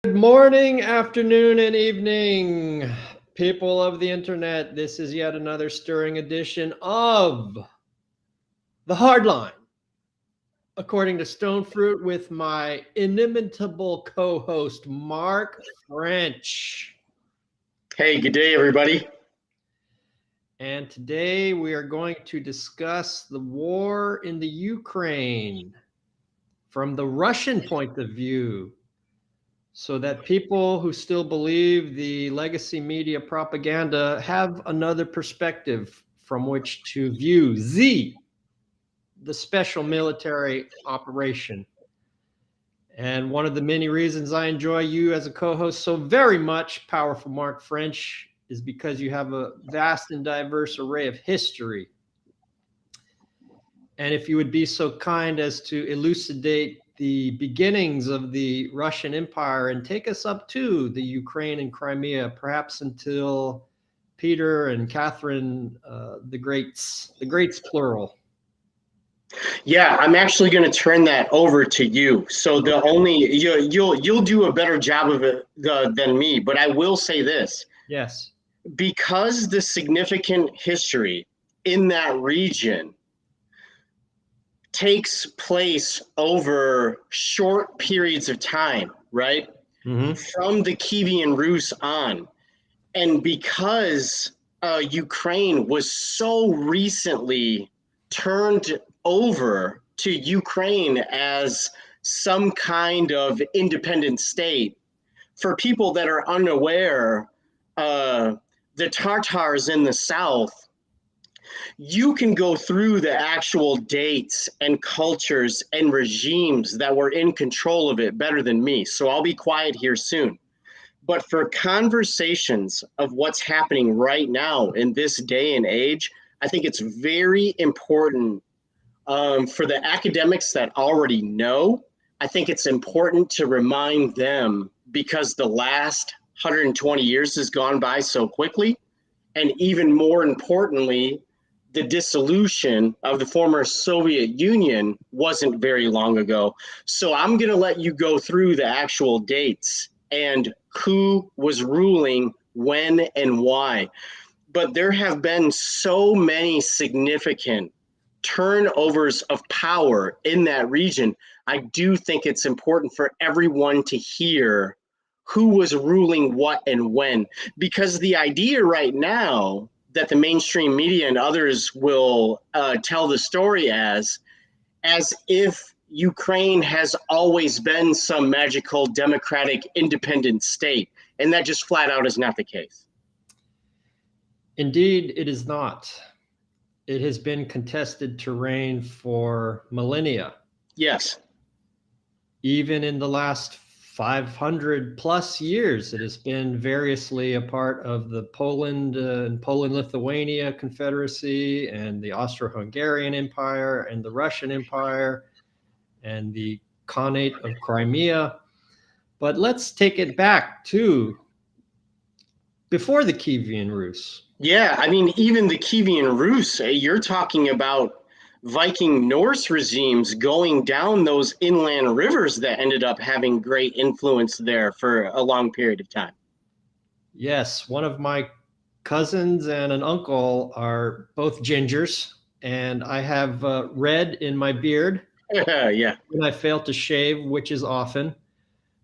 Good morning, afternoon, and evening, people of the internet. This is yet another stirring edition of The Hardline, according to Stonefruit, with my inimitable co host, Mark French. Hey, good day, everybody. And today we are going to discuss the war in the Ukraine from the Russian point of view, so that people who still believe the legacy media propaganda have another perspective from which to view the special military operation. And one of the many reasons I enjoy you as a co-host so very much, powerful Mark French, is because you have a vast and diverse array of history. And if you would be so kind as to elucidate the beginnings of the Russian Empire and take us up to the Ukraine and Crimea, perhaps until Peter and Catherine, the greats plural. Yeah, I'm actually going to turn that over to you. So you'll do a better job of it than me. But I will say this: Yes. because the significant history in that region takes place over short periods of time, right? Mm-hmm. From the Kievan Rus on, and because Ukraine was so recently turned over to Ukraine as some kind of independent state, for people that are unaware, the Tartars in the south, you can go through the actual dates and cultures and regimes that were in control of it better than me. So I'll be quiet here soon. But for conversations of what's happening right now in this day and age, I think it's very important for the academics that already know. I think it's important to remind them because the last 120 years has gone by so quickly. And even more importantly, the dissolution of the former Soviet Union wasn't very long ago. So I'm going to let you go through the actual dates and who was ruling when and why. But there have been so many significant turnovers of power in that region. I do think it's important for everyone to hear who was ruling what and when, because the idea right now that the mainstream media and others will tell the story as if Ukraine has always been some magical democratic independent state, and that just flat out is not the case. Indeed, it is not. It has been contested terrain for millennia. Yes. Even in the last 500 plus years, it has been variously a part of the Poland and Poland-Lithuania Confederacy and the Austro-Hungarian Empire and the Russian Empire and the Khanate of Crimea. But let's take it back to before the Kievan Rus. Yeah, I mean, even the Kievan Rus, you're talking about Viking Norse regimes going down those inland rivers that ended up having great influence there for a long period of time. Yes, one of my cousins and an uncle are both gingers, and I have red in my beard Yeah. when I fail to shave, which is often,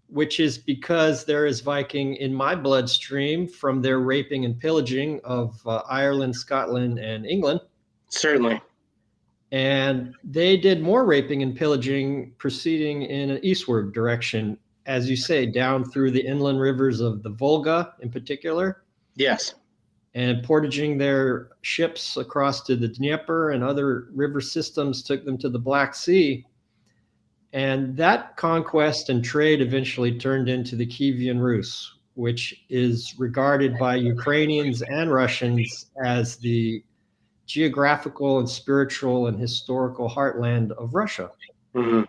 which is because there is Viking in my bloodstream from their raping and pillaging of Ireland, Scotland, and England. Certainly. And they did more raping and pillaging proceeding in an eastward direction, as you say, down through the inland rivers of the Volga in particular. Yes. And portaging their ships across to the Dnieper and other river systems took them to the Black Sea. And that conquest and trade eventually turned into the Kievan Rus, which is regarded by Ukrainians and Russians as the geographical and spiritual and historical heartland of Russia. Mm-hmm.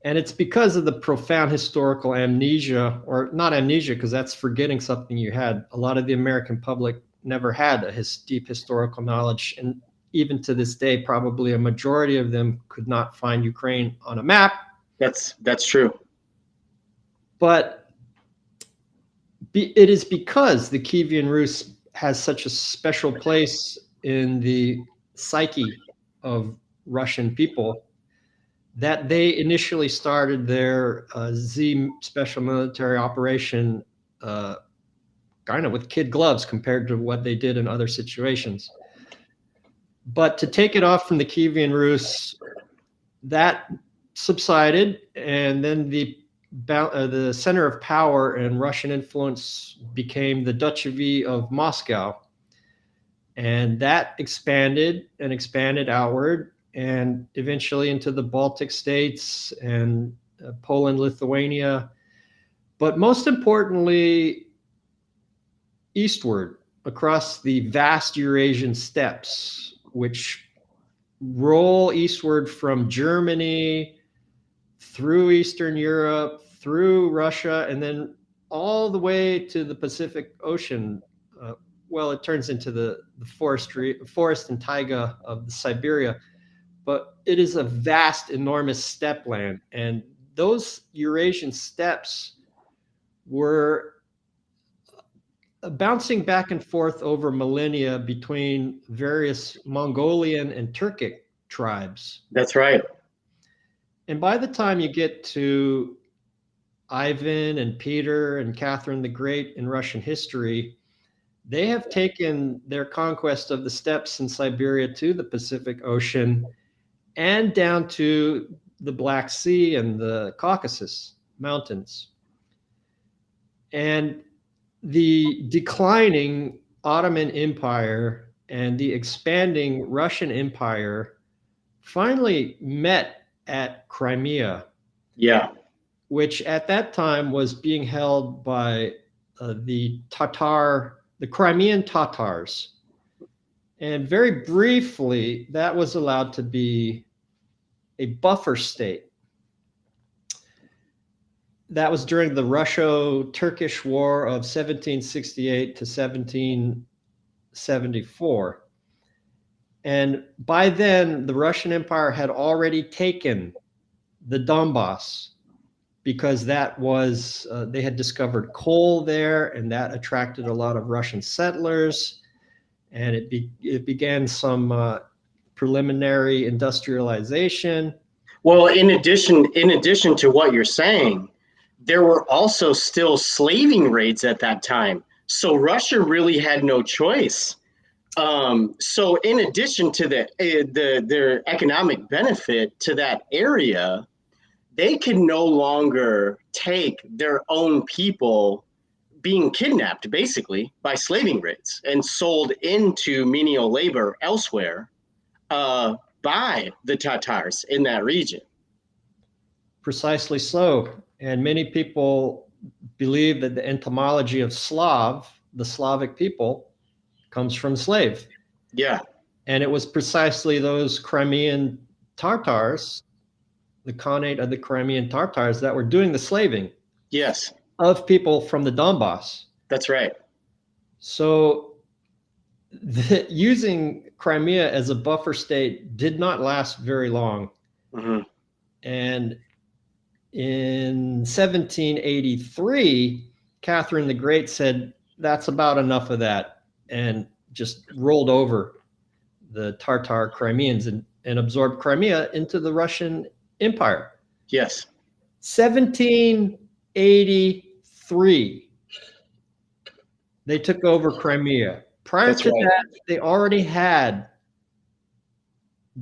And it's because of the profound historical amnesia, or not amnesia, because that's forgetting something you had. A lot of the American public never had a deep historical knowledge. And even to this day, probably a majority of them could not find Ukraine on a map. That's true. But it is because the Kievan Rus has such a special place in the psyche of Russian people that they initially started their Z special military operation kind of with kid gloves compared to what they did in other situations. But to take it off from the Kievan Rus, that subsided, and then the center of power and Russian influence became the Duchovy of Moscow. And that expanded and expanded outward, and eventually into the Baltic states and Poland, Lithuania, but most importantly, eastward across the vast Eurasian steppes, which roll eastward from Germany through Eastern Europe, through Russia, and then all the way to the Pacific Ocean. Well, it turns into the forest and taiga of Siberia, but it is a vast, enormous steppe land. And those Eurasian steppes were bouncing back and forth over millennia between various Mongolian and Turkic tribes. That's right. And by the time you get to Ivan and Peter and Catherine the Great in Russian history, they have taken their conquest of the steppes in Siberia to the Pacific Ocean and down to the Black Sea and the Caucasus Mountains. And the declining Ottoman Empire and the expanding Russian Empire finally met at Crimea. Yeah. Which at that time was being held by the Crimean Tatars. And very briefly, that was allowed to be a buffer state. That was during the Russo-Turkish War of 1768 to 1774. And by then, the Russian Empire had already taken the Donbass, because that was, they had discovered coal there, and that attracted a lot of Russian settlers. And it began some preliminary industrialization. Well, in addition to what you're saying, there were also still slaving raids at that time. So Russia really had no choice. So in addition to their economic benefit to that area, they can no longer take their own people being kidnapped, basically, by slaving raids and sold into menial labor elsewhere by the Tatars in that region. Precisely so. And many people believe that the etymology of Slav, the Slavic people, comes from slave. Yeah. And it was precisely those Crimean Tatars, the Khanate of the Crimean Tatars, that were doing the slaving. Yes. Of people from the Donbass. That's right. So using Crimea as a buffer state did not last very long. Mm-hmm. And in 1783, Catherine the Great said, that's about enough of that, and just rolled over the Tatar Crimeans and absorbed Crimea into the Russian Empire. Yes. 1783, they took over Crimea. Prior to that, they already had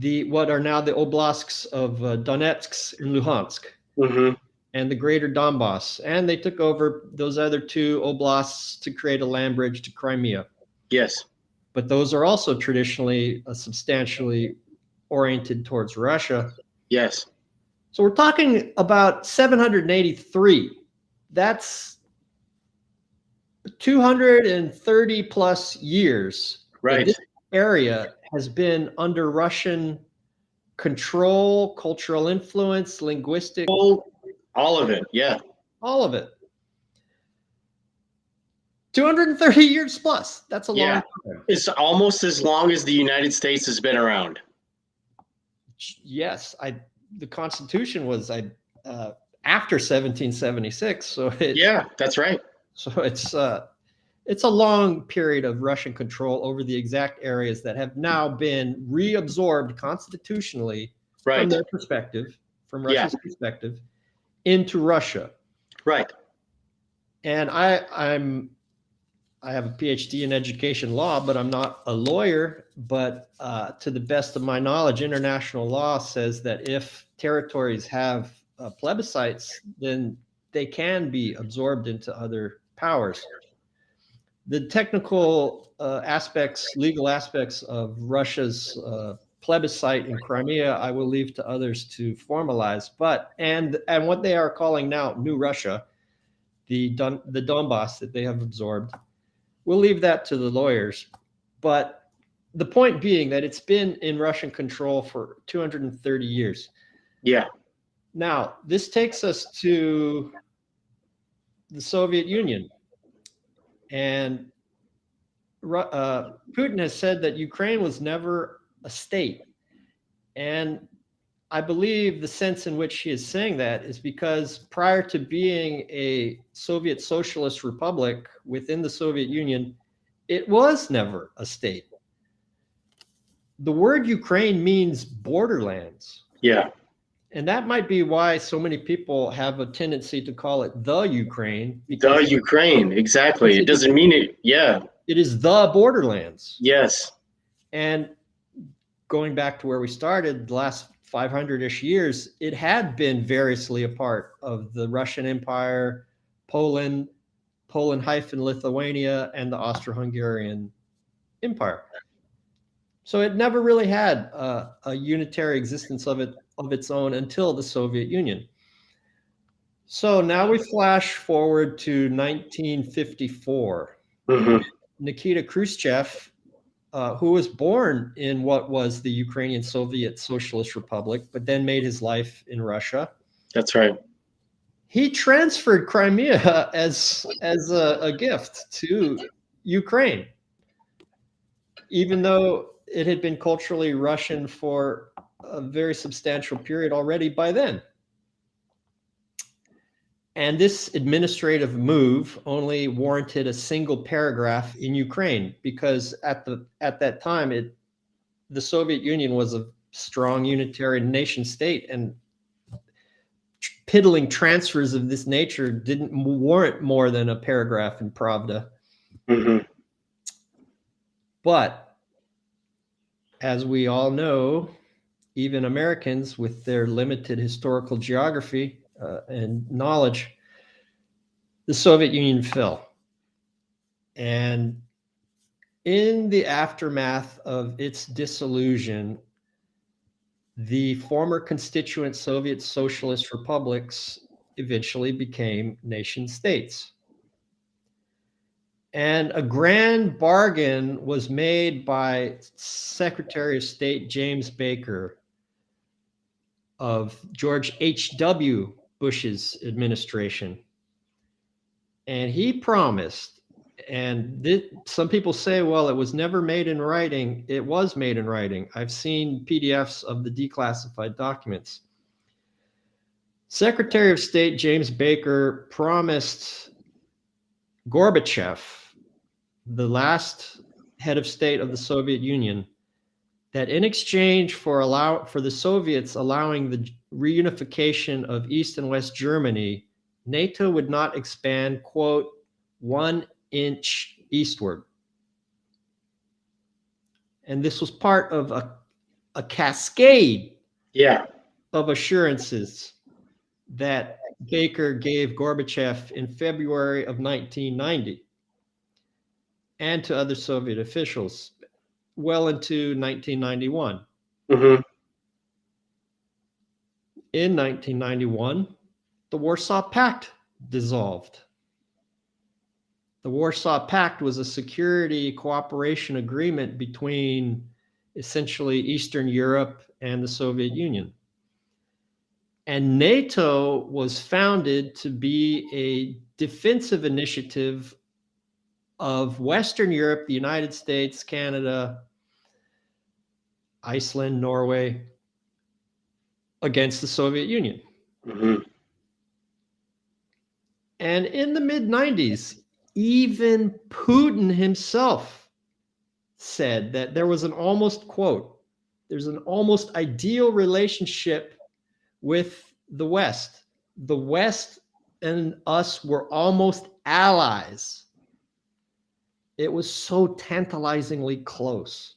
what are now the oblasts of Donetsk and Luhansk, mm-hmm. and the greater Donbass. And they took over those other two oblasts to create a land bridge to Crimea. Yes. But those are also traditionally substantially oriented towards Russia. Yes. So we're talking about 783. That's 230 plus years. Right. This area has been under Russian control, cultural influence, linguistic. All of it. Yeah. All of it. 230 years plus. That's a long time. It's almost as long as the United States has been around. Yes. The Constitution was after 1776. So yeah, that's right. So it's a long period of Russian control over the exact areas that have now been reabsorbed constitutionally from Right. their perspective, from Yeah. Russia's perspective, into Russia. Right. And I have a PhD in education law, but I'm not a lawyer. But to the best of my knowledge, international law says that if territories have plebiscites, then they can be absorbed into other powers. The technical aspects, legal aspects of Russia's plebiscite in Crimea, I will leave to others to formalize. But and what they are calling now New Russia, the Donbass that they have absorbed, we'll leave that to the lawyers. But the point being that it's been in Russian control for 230 years. Yeah. Now, this takes us to the Soviet Union. And Putin has said that Ukraine was never a state. And I believe the sense in which he is saying that is because prior to being a Soviet socialist republic within the Soviet Union, it was never a state. The word Ukraine means borderlands. Yeah. And that might be why so many people have a tendency to call it the Ukraine. The Ukraine, exactly. It doesn't mean it. Yeah. It is the borderlands. Yes. And going back to where we started, the last 500-ish years, it had been variously a part of the Russian Empire, Poland, Lithuania, and the Austro-Hungarian Empire. So it never really had a unitary existence of its own until the Soviet Union. So now we flash forward to 1954. Mm-hmm. Nikita Khrushchev, who was born in what was the Ukrainian Soviet Socialist Republic, but then made his life in Russia. That's right. He transferred Crimea as a gift to Ukraine, even though it had been culturally Russian for a very substantial period already by then. And this administrative move only warranted a single paragraph in Ukraine because at that time, the Soviet Union was a strong unitary nation state, and piddling transfers of this nature didn't warrant more than a paragraph in Pravda. Mm-hmm. But as we all know, even Americans with their limited historical geography and knowledge, the Soviet Union fell. And in the aftermath of its dissolution, the former constituent Soviet socialist republics eventually became nation states. And a grand bargain was made by Secretary of State James Baker of George H.W. Bush's administration. And he promised, and some people say, well, it was never made in writing. It was made in writing. I've seen PDFs of the declassified documents. Secretary of State James Baker promised Gorbachev, the last head of state of the Soviet Union, that in exchange for the Soviets allowing the reunification of East and West Germany, NATO would not expand, quote, 1 inch eastward. And this was part of a cascade of assurances that Baker gave Gorbachev in February of 1990 and to other Soviet officials well into 1991. Mm-hmm. In 1991, the Warsaw Pact dissolved. The Warsaw Pact was a security cooperation agreement between essentially Eastern Europe and the Soviet Union. And NATO was founded to be a defensive initiative of Western Europe, the United States, Canada, Iceland, Norway, against the Soviet Union. Mm-hmm. And in the mid-90s, even Putin himself said that there was an almost, quote, there's an almost ideal relationship with the West. The West and us were almost allies. It was so tantalizingly close.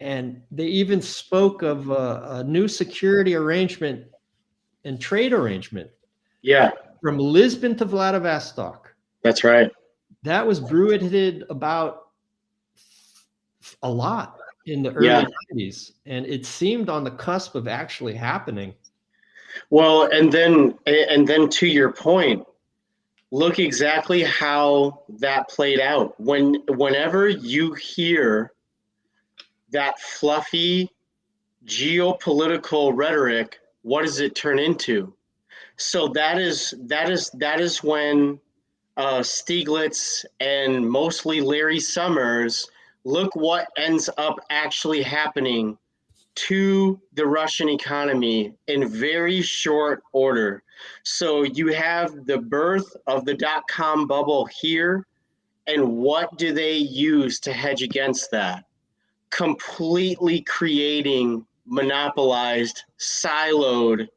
And they even spoke of a new security arrangement and trade arrangement. Yeah. From Lisbon to Vladivostok. That's right. That was bruited about a lot in the early 90s. And it seemed on the cusp of actually happening. Well, and then to your point, look exactly how that played out. Whenever you hear that fluffy geopolitical rhetoric, what does it turn into? So that is when Stieglitz and mostly Larry Summers, look what ends up actually happening to the Russian economy in very short order. So you have the birth of the dot-com bubble here, and what do they use to hedge against that? Completely creating monopolized, siloed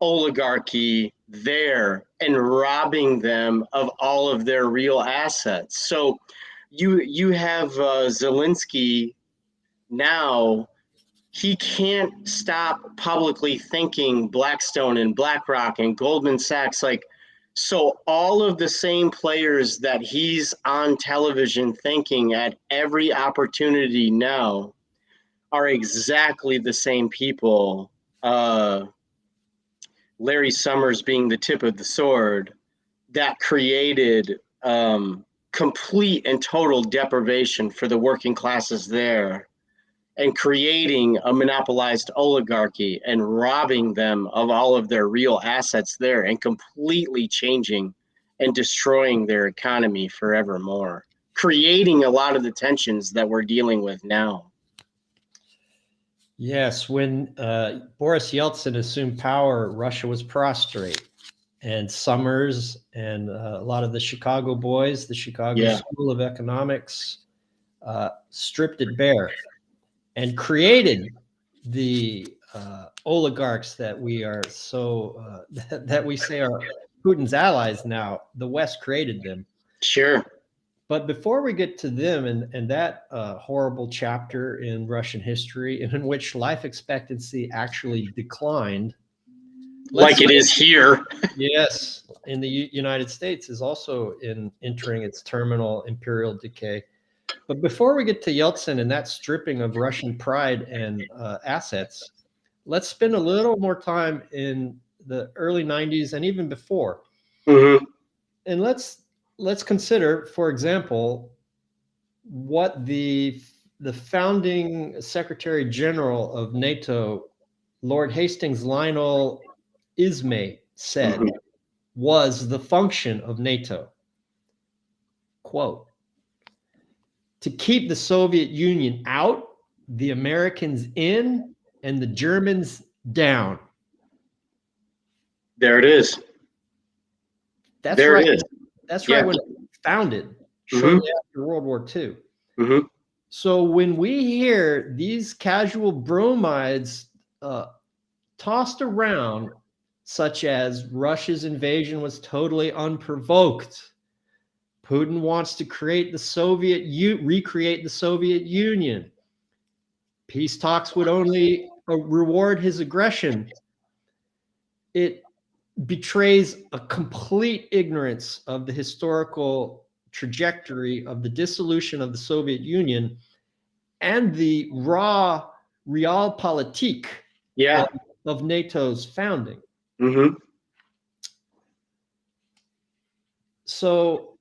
oligarchy there and robbing them of all of their real assets. So you have Zelensky now. He can't stop publicly thinking Blackstone and BlackRock and Goldman Sachs. Like, so all of the same players that he's on television thinking at every opportunity now are exactly the same people. Larry Summers being the tip of the sword that created complete and total deprivation for the working classes there, and creating a monopolized oligarchy and robbing them of all of their real assets there, and completely changing and destroying their economy forevermore, creating a lot of the tensions that we're dealing with now. Yes, when Boris Yeltsin assumed power, Russia was prostrate. And Summers and a lot of the Chicago boys, the Chicago School of Economics, stripped it bare and created the oligarchs that we are so that we say are Putin's allies now. The West created them. Sure. But before we get to them and that horrible chapter in Russian history in which life expectancy actually declined, like it is here. Yes, in the United States is also entering its terminal imperial decay. But before we get to Yeltsin and that stripping of Russian pride and assets, let's spend a little more time in the early 90s and even before. Mm-hmm. And let's consider, for example, what the founding Secretary General of NATO, Lord Hastings Lionel Ismay, said was the function of NATO. Quote, to keep the Soviet Union out, the Americans in, and the Germans down. There it is. That's right. It is. That's right when it was founded, shortly after World War II. Mm-hmm. So when we hear these casual bromides tossed around, such as Russia's invasion was totally unprovoked, Putin wants to create recreate the Soviet Union, peace talks would only reward his aggression, it betrays a complete ignorance of the historical trajectory of the dissolution of the Soviet Union and the raw realpolitik of NATO's founding. Mm-hmm. So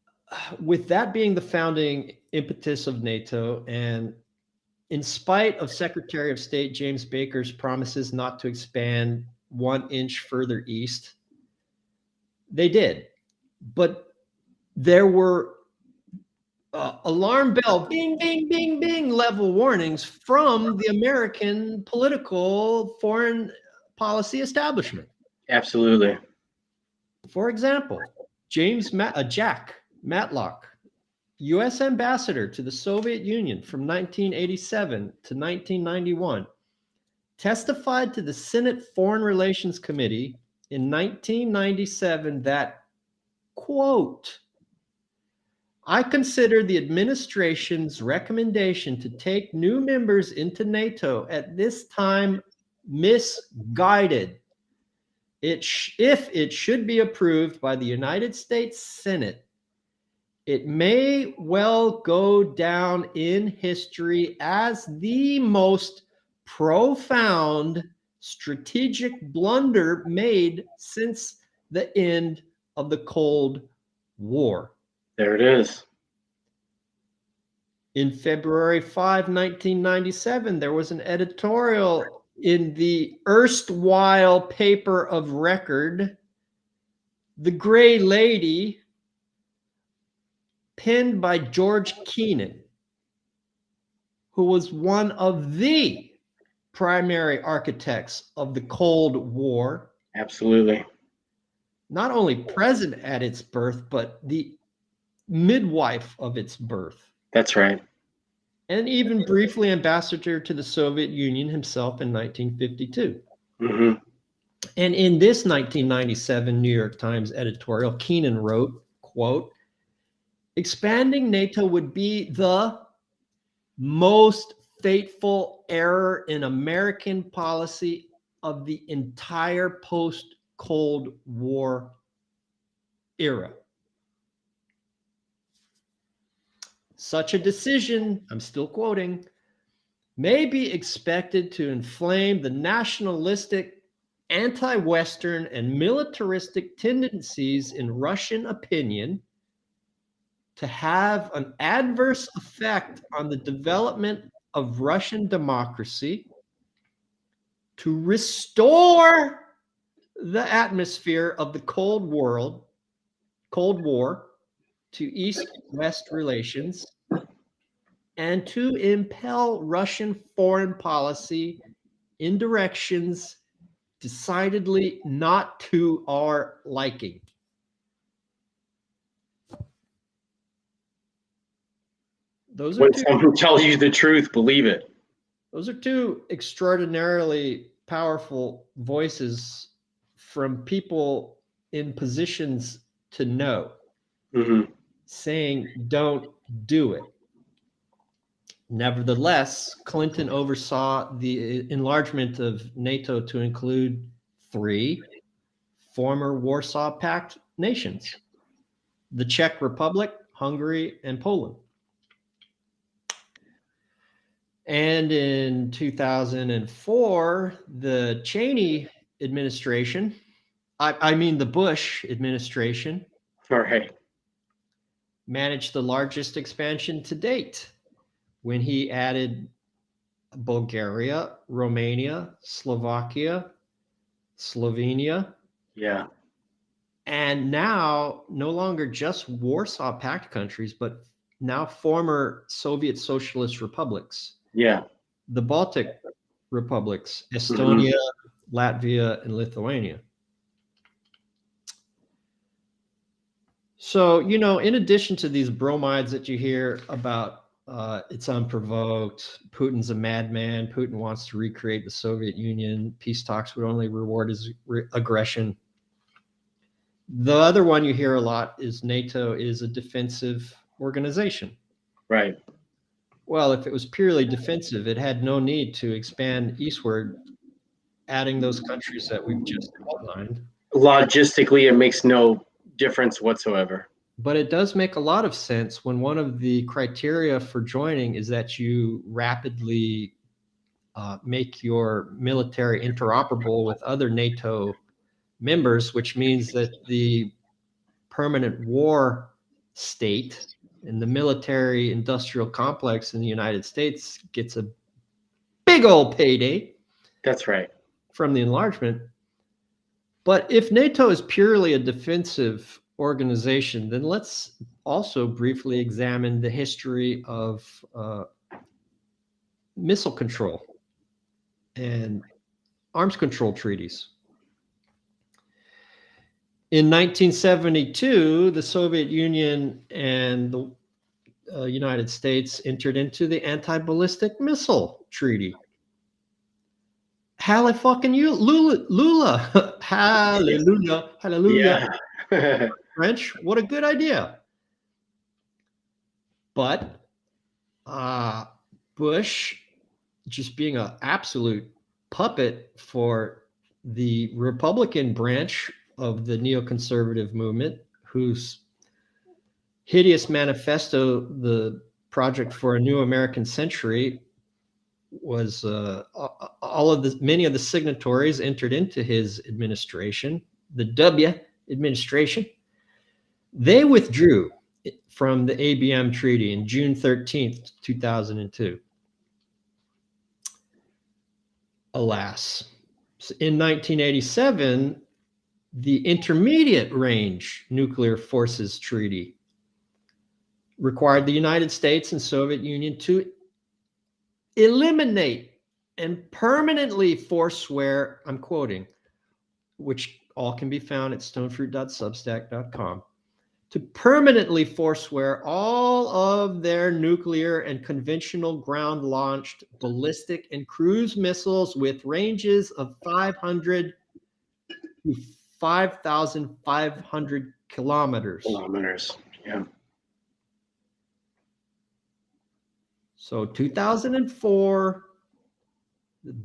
with that being the founding impetus of NATO, and in spite of Secretary of State James Baker's promises not to expand 1 inch further east, they did. But there were alarm bell, bing, bing, bing, bing, level warnings from the American political foreign policy establishment. Absolutely. For example, Jack Matlock, U.S. ambassador to the Soviet Union from 1987 to 1991, testified to the Senate Foreign Relations Committee in 1997 that, quote, I consider the administration's recommendation to take new members into NATO at this time misguided. If it should be approved by the United States Senate, it may well go down in history as the most profound strategic blunder made since the end of the Cold War. There it is. In February 5, 1997, there was an editorial in the erstwhile paper of record, The Gray Lady, penned by George Kennan, who was one of the primary architects of the Cold War. Absolutely. Not only present at its birth, but the midwife of its birth. That's right. And even briefly ambassador to the Soviet Union himself in 1952. Mm-hmm. And in this 1997 New York Times editorial, Kennan wrote, quote, expanding NATO would be the most fateful error in American policy of the entire post-Cold War era. Such a decision, I'm still quoting, may be expected to inflame the nationalistic, anti-Western, and militaristic tendencies in Russian opinion, to have an adverse effect on the development of Russian democracy, to restore the atmosphere of the Cold War to East-West relations, and to impel Russian foreign policy in directions decidedly not to our liking. When someone tells you the truth, believe it. Those are two extraordinarily powerful voices from people in positions to know, saying, don't do it. Nevertheless, Clinton oversaw the enlargement of NATO to include 3 former Warsaw Pact nations, the Czech Republic, Hungary, and Poland. And in 2004, the Cheney administration, I mean the Bush administration, managed the largest expansion to date when he added Bulgaria, Romania, Slovakia, Slovenia. Yeah. And now no longer just Warsaw Pact countries, but now former Soviet socialist republics. Yeah. The Baltic republics, Estonia, Latvia, and Lithuania. So, you know, in addition to these bromides that you hear about, it's unprovoked, Putin's a madman, Putin wants to recreate the Soviet Union, peace talks would only reward his aggression. The other one you hear a lot is NATO is a defensive organization. Right. Well, if it was purely defensive, it had no need to expand eastward, adding those countries that we've just outlined. Logistically, it makes no difference whatsoever. But it does make a lot of sense when one of the criteria for joining is that you rapidly make your military interoperable with other NATO members, which means that the permanent war state and the military industrial complex in the United States gets a big old payday. That's right. From the enlargement. But if NATO is purely a defensive organization, then let's also briefly examine the history of missile control and arms control treaties. In 1972, the Soviet Union and the United States entered into the Anti-Ballistic Missile Treaty. Hallelujah. Hallelujah. Hallelujah. Yeah. French, what a good idea. But Bush, just being an absolute puppet for the Republican branch of the neoconservative movement, whose hideous manifesto, the Project for a New American Century, was many of the signatories entered into his administration, the W administration. They withdrew from the ABM Treaty in June 13th, 2002. Alas. In 1987, the Intermediate Range Nuclear Forces Treaty required the United States and Soviet Union to eliminate and permanently forswear, I'm quoting, which all can be found at stonefruit.substack.com, to permanently forswear all of their nuclear and conventional ground-launched ballistic and cruise missiles with ranges of 500 to 5,500 kilometers. Yeah. So 2004, the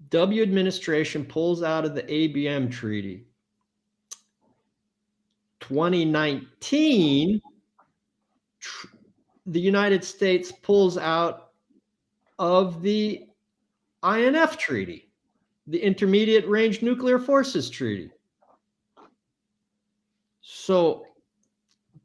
W administration pulls out of the ABM treaty. 2019, the United States pulls out of the INF treaty, the Intermediate Range Nuclear Forces Treaty. So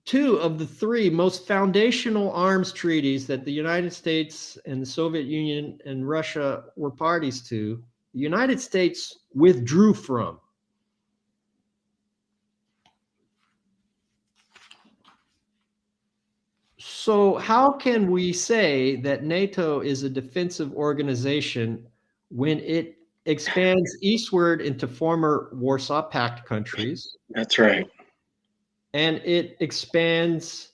two of the three most foundational arms treaties that the United States and the Soviet Union and Russia were parties to, the United States withdrew from. So how can we say that NATO is a defensive organization when it expands eastward into former Warsaw Pact countries? That's right. And it expands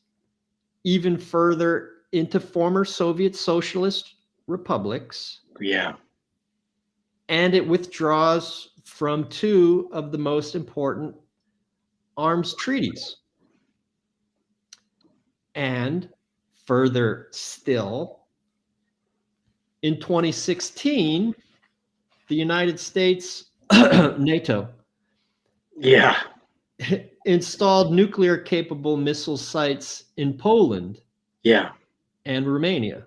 even further into former Soviet socialist republics. Yeah. And it withdraws from two of the most important arms treaties. And further still, in 2016, the United States, NATO, yeah, installed nuclear-capable missile sites in Poland, yeah, and Romania.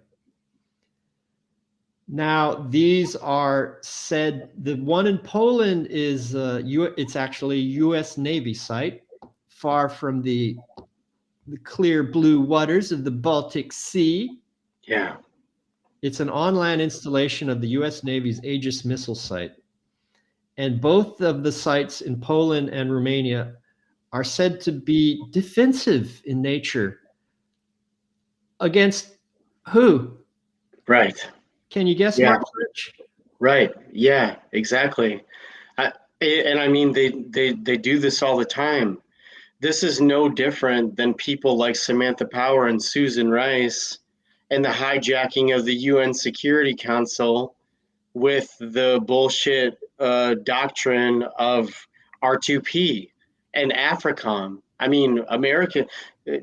Now, these are said, the one in Poland is, it's actually a U.S. Navy site, far from the clear blue waters of the Baltic Sea. Yeah. It's an on-land installation of the U.S. Navy's Aegis missile site. And both of the sites in Poland and Romania are said to be defensive in nature. Against who? Right. Can you guess, Yeah. Mark Rich? Right. Yeah, exactly. And I mean, they do this all the time. This is no different than people like Samantha Power and Susan Rice and the hijacking of the UN Security Council with the bullshit doctrine of R2P and AFRICOM. I mean,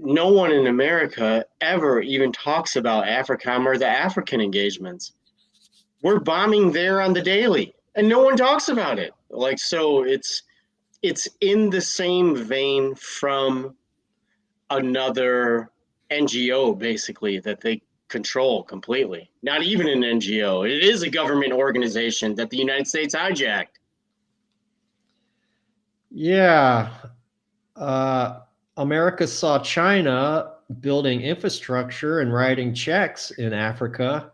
no one in America ever even talks about AFRICOM or the African engagements. We're bombing there on the daily, and no one talks about it. Like, so it's in the same vein from another NGO, basically, that they control completely. Not even an NGO. It is a government organization that the United States hijacked. Yeah. America saw China building infrastructure and writing checks in Africa,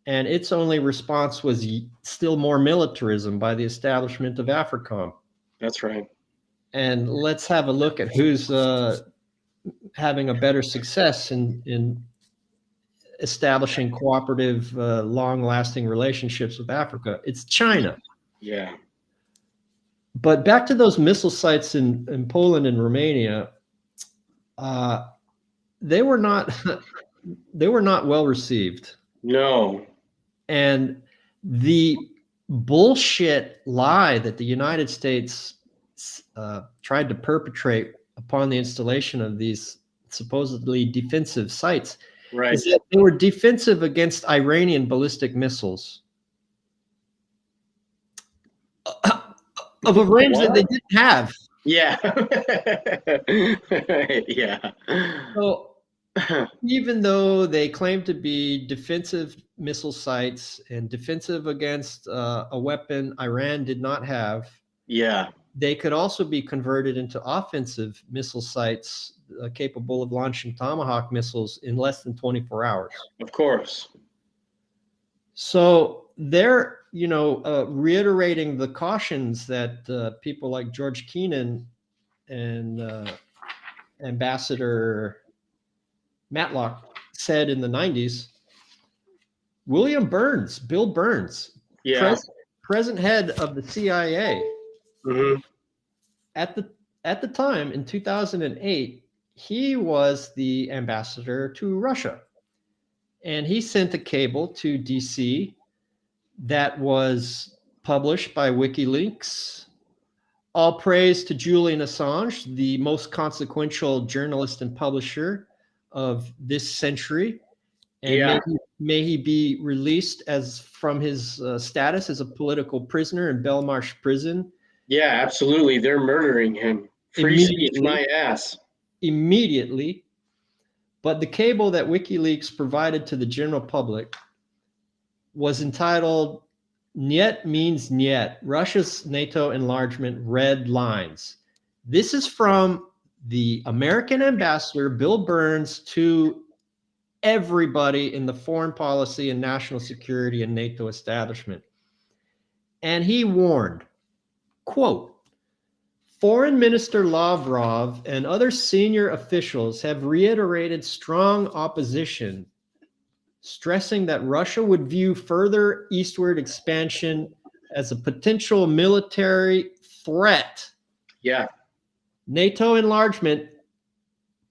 and its only response was still more militarism by the establishment of AFRICOM. That's right. And let's have a look at who's having a better success in establishing cooperative, long-lasting relationships with Africa. It's China. Yeah. But back to those missile sites in Poland and Romania, they were not they were not well received. No. And the bullshit lie that the United States tried to perpetrate upon the installation of these supposedly defensive sites Right. is that they were defensive against Iranian ballistic missiles of a range that they didn't have. Yeah. Yeah. So even though they claim to be defensive missile sites and defensive against a weapon Iran did not have, Yeah. they could also be converted into offensive missile sites capable of launching Tomahawk missiles in less than 24 hours. Of course. So they're, reiterating the cautions that people like George Kennan and Ambassador Matlock said in the 90s. William Burns, Bill Burns, Yeah. present head of the CIA, Mm-hmm. at the time in 2008, he was the ambassador to Russia, and he sent a cable to DC that was published by WikiLeaks. All praise to Julian Assange, the most consequential journalist and publisher of this century. And Yeah. may he be released from his status as a political prisoner in Belmarsh prison. Yeah, absolutely. They're murdering him. Free speech, my ass. Immediately. But the cable that WikiLeaks provided to the general public was entitled "Niet means Niet, Russia's NATO enlargement red lines." This is from the American ambassador, Bill Burns, to everybody in the foreign policy and national security and NATO establishment. And he warned, quote, "Foreign Minister Lavrov and other senior officials have reiterated strong opposition, stressing that Russia would view further eastward expansion as a potential military threat. Yeah. NATO enlargement,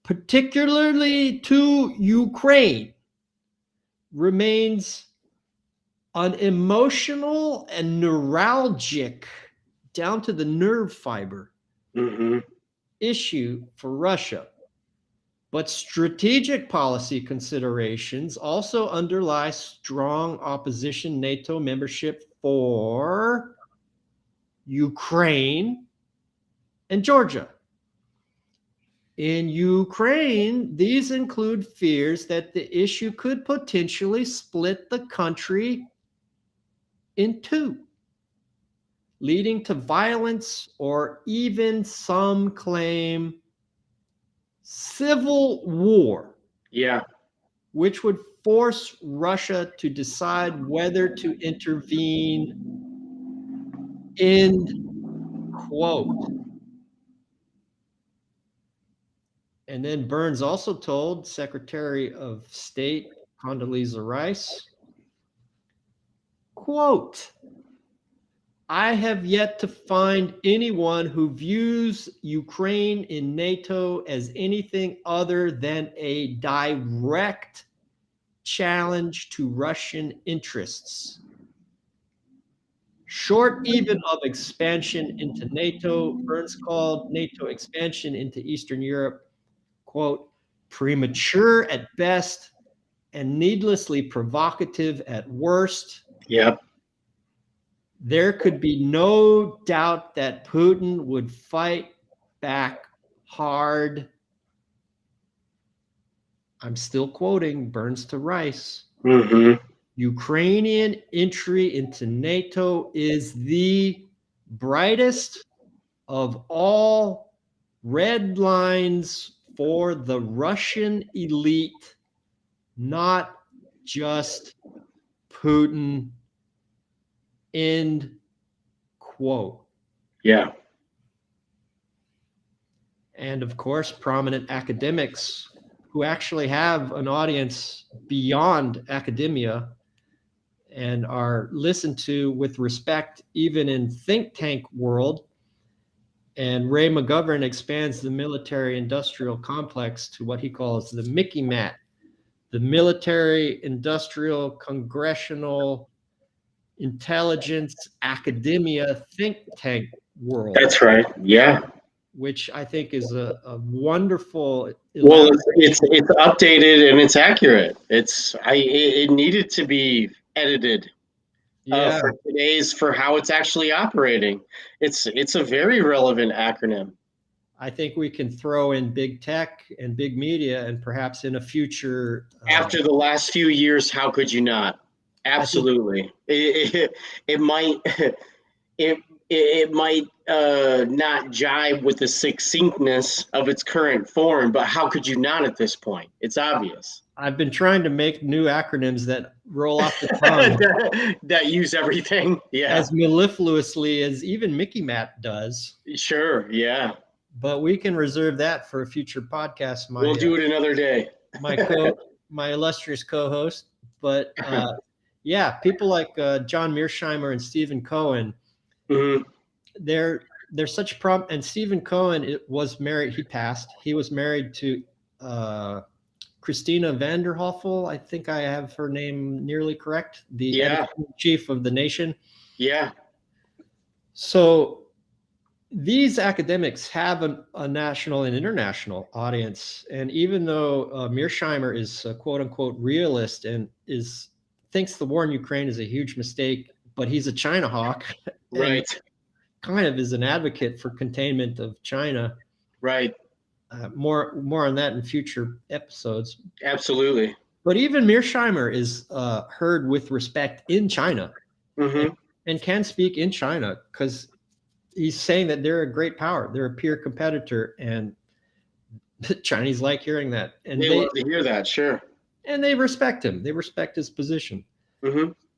particularly to Ukraine, remains an emotional and neuralgic, down to the nerve fiber, issue for Russia. But strategic policy considerations also underlie strong opposition NATO membership for Ukraine and Georgia. In Ukraine, these include fears that the issue could potentially split the country in two, leading to violence or even, some claim, civil war. Yeah. Which would force Russia to decide whether to intervene. End quote. And then Burns also told Secretary of State Condoleezza Rice, quote, "I have yet to find anyone who views Ukraine in NATO as anything other than a direct challenge to Russian interests. Short even of expansion into NATO," Burns called NATO expansion into Eastern Europe, quote, "premature at best and needlessly provocative at worst." Yep. There could be no doubt that Putin would fight back hard. I'm still quoting Burns to Rice. Ukrainian entry into NATO is the brightest of all red lines for the Russian elite, not just Putin. End quote. Yeah. And of course, prominent academics who actually have an audience beyond academia and are listened to with respect even in think tank world, And Ray McGovern expands the military-industrial complex to what he calls the Mickey Mat, the military-industrial congressional intelligence academia think tank world, That's right. Yeah. which I think is a wonderful. Well, it's updated and it's accurate. It needed to be edited Yeah, for how it's actually operating. It's a very relevant acronym. I think we can throw in big tech and big media, and perhaps in a future. After the last few years, how could you not? Absolutely. It might it might not jibe with the succinctness of its current form, but how could you not at this point? It's obvious. I've been trying to make new acronyms that roll off the tongue that use everything. Yeah. as mellifluously as even Mickey Mat does. Sure. Yeah. But we can reserve that for a future podcast. We'll do it another day. my illustrious co-host. But yeah, people like John Mearsheimer and Stephen Cohen, they're such and Stephen Cohen was married. He passed. He was married to Christina Vanderhoffel. I think I have her name nearly correct. The editor-in-chief of The Nation. Yeah. So these academics have a national and international audience. And even though Mearsheimer is a quote unquote realist and thinks the war in Ukraine is a huge mistake, but he's a China hawk. Right. Kind of is an advocate for containment of China. Right. More on that in future episodes. Absolutely. But even Mearsheimer is heard with respect in China and can speak in China because he's saying that they're a great power. They're a peer competitor, and the Chinese like hearing that. And they love to hear that, sure. And they respect him. They respect his position.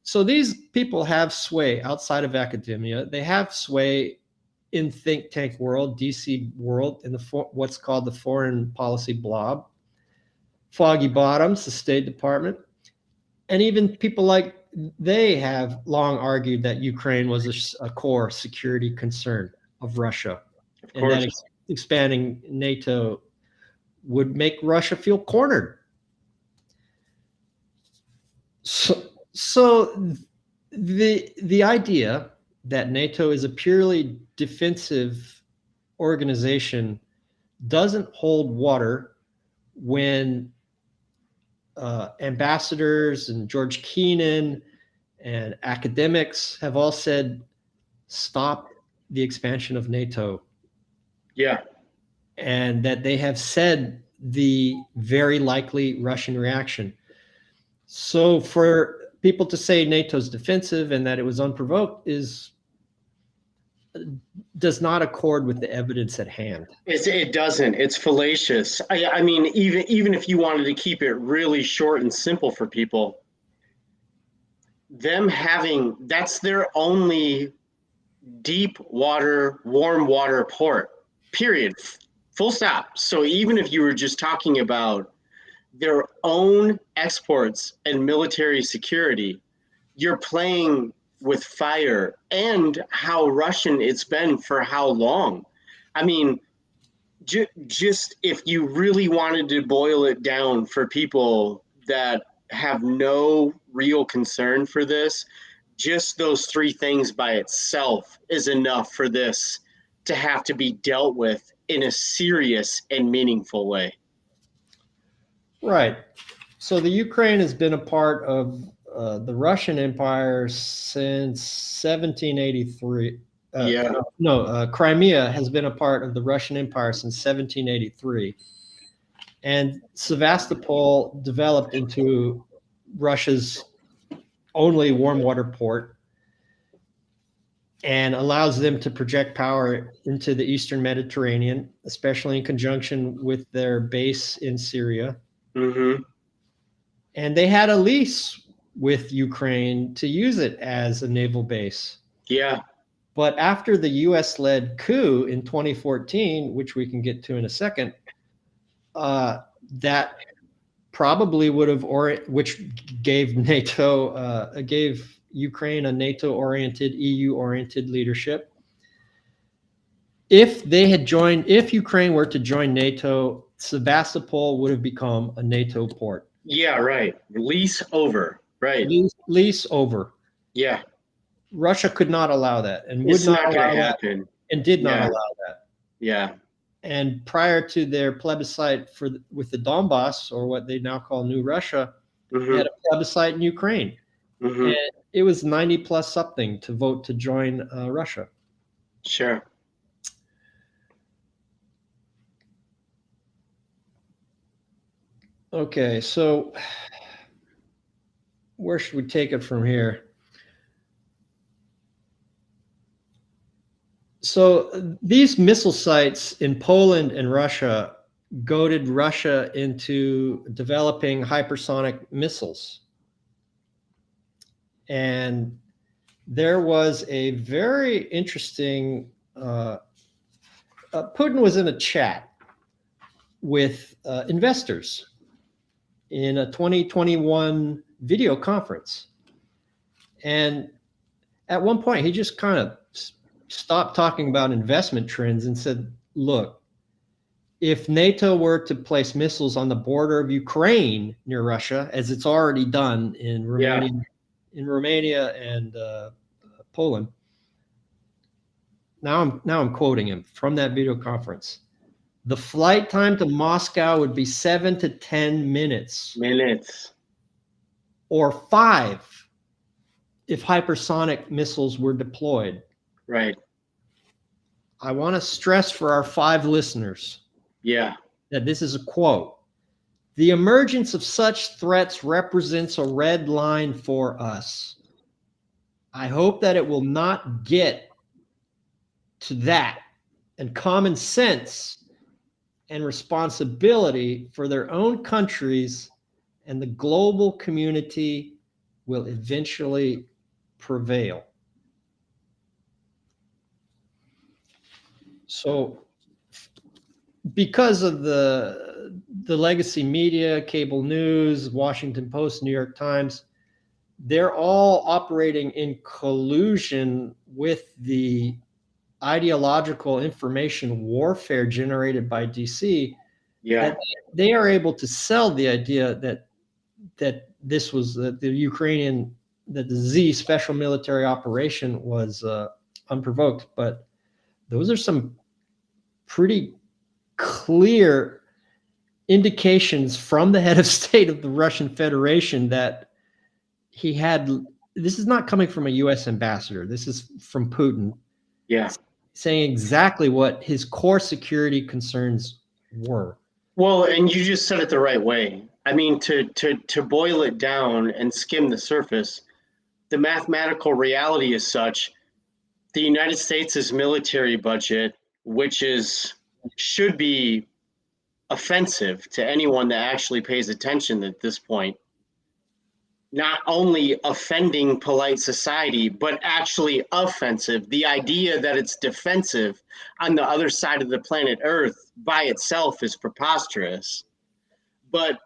So these people have sway outside of academia. They have sway in think tank world, DC world, in what's called the foreign policy blob, Foggy Bottoms, the State Department, and even people like they have long argued that Ukraine was a core security concern of Russia, and that expanding NATO would make Russia feel cornered. So the idea that NATO is a purely defensive organization doesn't hold water when ambassadors and George Kennan and academics have all said, stop the expansion of NATO. Yeah. And that they have said the very likely Russian reaction. So for people to say NATO's defensive and that it was unprovoked does not accord with the evidence at hand. It doesn't. It's fallacious. I mean, even if you wanted to keep it really short and simple for people, that's their only deep water, warm water port, period. Full stop. So even if you were just talking about their own exports and military security, you're playing with fire and how Russian it's been for how long. I mean, just if you really wanted to boil it down for people that have no real concern for this, just those three things by itself is enough for this to have to be dealt with in a serious and meaningful way. Right. So the Ukraine has been a part of the Russian Empire since 1783. Crimea has been a part of the Russian Empire since 1783. And Sevastopol developed into Russia's only warm water port and allows them to project power into the Eastern Mediterranean, especially in conjunction with their base in Syria. And they had a lease with Ukraine to use it as a naval base. Yeah. But after the US-led coup in 2014, which we can get to in a second, that probably would have, which gave NATO, gave Ukraine a NATO-oriented, EU-oriented leadership. if Ukraine were to join NATO, Sevastopol would have become a NATO port. Yeah, right. Lease over. Right. Lease over. Yeah. Russia could not allow that, and would It's not not going allow to that, happen. and did not Yeah. allow that. Yeah. And prior to their plebiscite with the Donbass, or what they now call New Russia, they had a plebiscite in Ukraine, and it was 90 plus something to vote to join Russia. Sure. Okay, so where should we take it from here? So these missile sites in Poland and Russia goaded Russia into developing hypersonic missiles. And there was a very interesting, Putin was in a chat with investors in a 2021 video conference. And at one point, he just kind of stopped talking about investment trends and said, look, if NATO were to place missiles on the border of Ukraine near Russia, as it's already done in Romania and Poland. Now I'm quoting him from that video conference. The flight time to Moscow would be 7 to 10 minutes. Or 5 if hypersonic missiles were deployed. Right. I want to stress for our 5 listeners. Yeah. That this is a quote. The emergence of such threats represents a red line for us. I hope that it will not get to that, and common sense and responsibility for their own countries and the global community will eventually prevail. So because of the legacy media, cable news, Washington Post, New York Times, they're all operating in collusion with the ideological information warfare generated by DC. Yeah. They are able to sell the idea that this was the Ukrainian, that the Z special military operation was unprovoked. But those are some pretty clear indications from the head of state of the Russian Federation that he had. This is not coming from a U.S. ambassador. This is from Putin. Yeah. Saying exactly what his core security concerns were. Well, and you just said it the right way. I mean, to boil it down and skim the surface, the mathematical reality is such: the United States' military budget, which should be offensive to anyone that actually pays attention at this point, not only offending polite society, but actually offensive. The idea that it's defensive on the other side of the planet Earth by itself is preposterous. But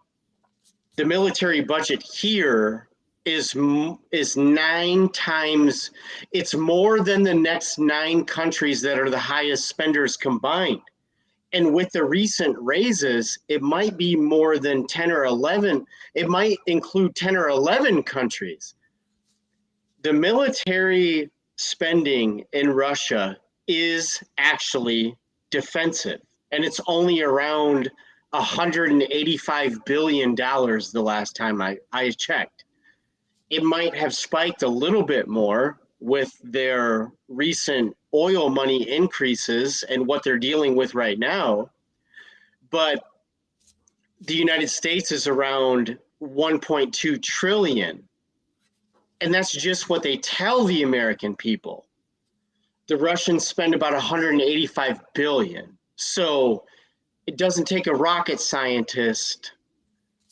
the military budget here is 9 times, it's more than the next 9 countries that are the highest spenders combined. And with the recent raises, it might be more than 10 or 11. It might include 10 or 11 countries. The military spending in Russia is actually defensive, and it's only around $185 billion the last time I checked. It might have spiked a little bit more with their recent oil money increases and what they're dealing with right now. But the United States is around 1.2 trillion. And that's just what they tell the American people. The Russians spend about 185 billion. So it doesn't take a rocket scientist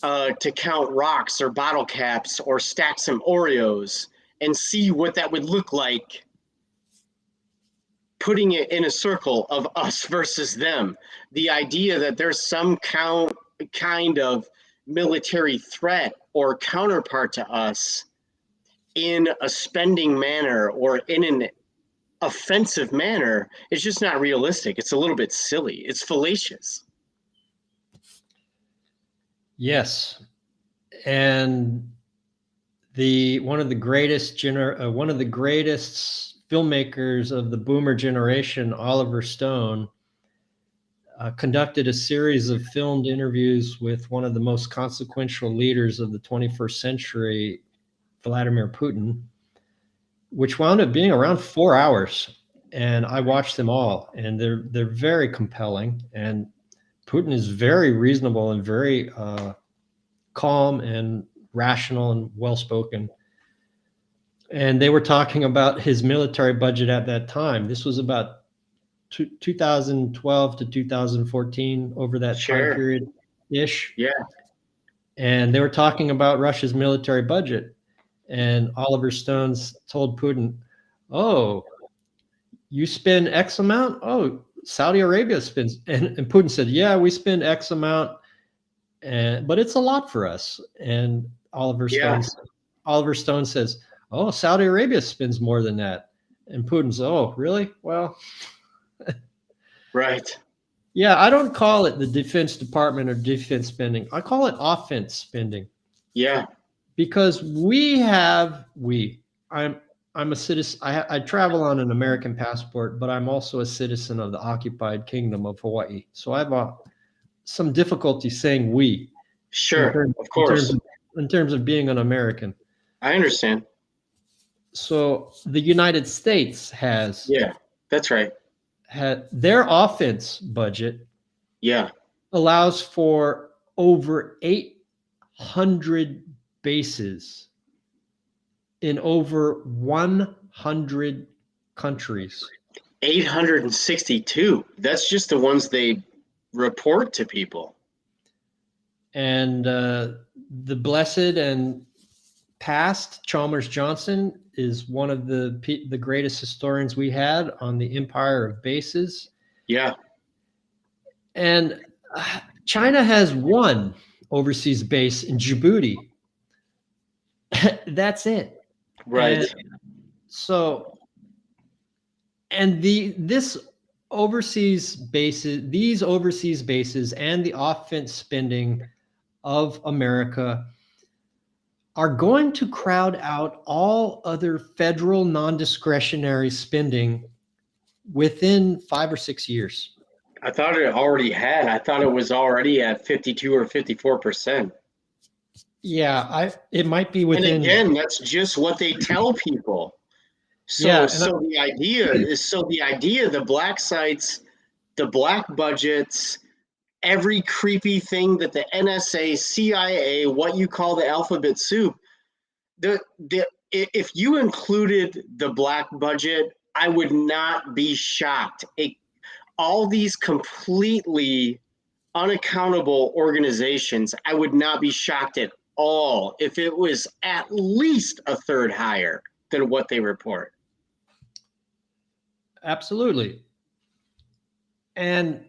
to count rocks or bottle caps or stack some Oreos and see what that would look like, putting it in a circle of us versus them. The idea that there's some kind of military threat or counterpart to us in a spending manner or in an offensive manner, it's just not realistic. It's a little bit silly. It's fallacious. Yes. And one of the greatest filmmakers of the boomer generation, Oliver Stone, conducted a series of filmed interviews with one of the most consequential leaders of the 21st century, Vladimir Putin, which wound up being around 4 hours. And I watched them all, and they're very compelling. And Putin is very reasonable and very calm and rational and well-spoken. And they were talking about his military budget at that time. This was about 2012 to 2014, over that time period-ish. Yeah. And they were talking about Russia's military budget. And Oliver Stone told Putin, oh, you spend X amount? Oh, Saudi Arabia spends. And Putin said, yeah, we spend X amount, but it's a lot for us. And Oliver Stone says, oh, Saudi Arabia spends more than that. And Putin's, oh, really? Well, right. Yeah, I don't call it the Defense Department or defense spending. I call it offense spending. Yeah. Because I'm a citizen. I travel on an American passport, but I'm also a citizen of the occupied kingdom of Hawaii. So I have some difficulty saying we. Sure, of course. In terms of being an American. I understand. So the United States has. Yeah, that's right. Their offense budget. Yeah. Allows for over 800 bases in over 100 countries. 862. That's just the ones they report to people. And the blessed and past Chalmers Johnson is one of the greatest historians we had on the empire of bases. Yeah. And China has one overseas base in Djibouti. That's it. Right. These overseas bases and the offense spending of America are going to crowd out all other federal non-discretionary spending within 5 or 6 years. I thought it already had. I thought it was already at 52 or 54%. Yeah, it might be within. And again, that's just what they tell people. So, yeah, the idea, the black sites, the black budgets, every creepy thing that the NSA, CIA, what you call the alphabet soup, if you included the black budget, I would not be shocked. All these completely unaccountable organizations, I would not be shocked at all if it was at least a third higher than what they report. Absolutely. And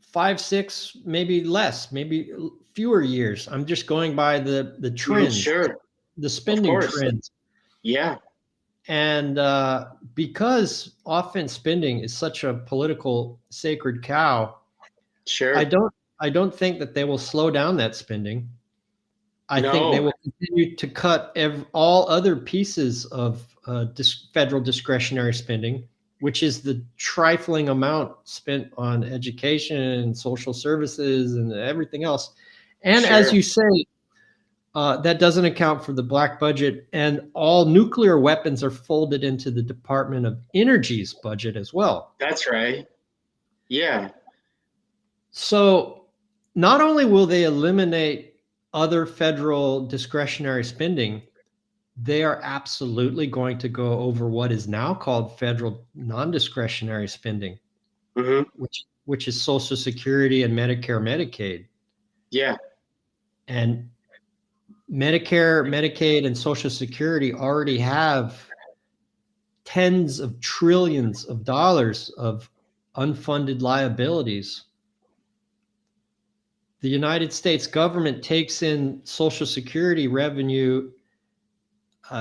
5, 6, maybe less, maybe fewer years. I'm just going by the trends, sure, the spending trends. Yeah. And because offense spending is such a political sacred cow, sure, I don't think that they will slow down that spending. I think they will continue to cut all other pieces of federal discretionary spending, which is the trifling amount spent on education and social services and everything else. And as you say, that doesn't account for the black budget, and all nuclear weapons are folded into the Department of Energy's budget as well. That's right. Yeah. So not only will they eliminate other federal discretionary spending, they are absolutely going to go over what is now called federal non-discretionary spending, which is Social Security and Medicare, Medicaid. Yeah. And Medicare, Medicaid, and Social Security already have tens of trillions of dollars of unfunded liabilities. The United States government takes in Social Security revenue,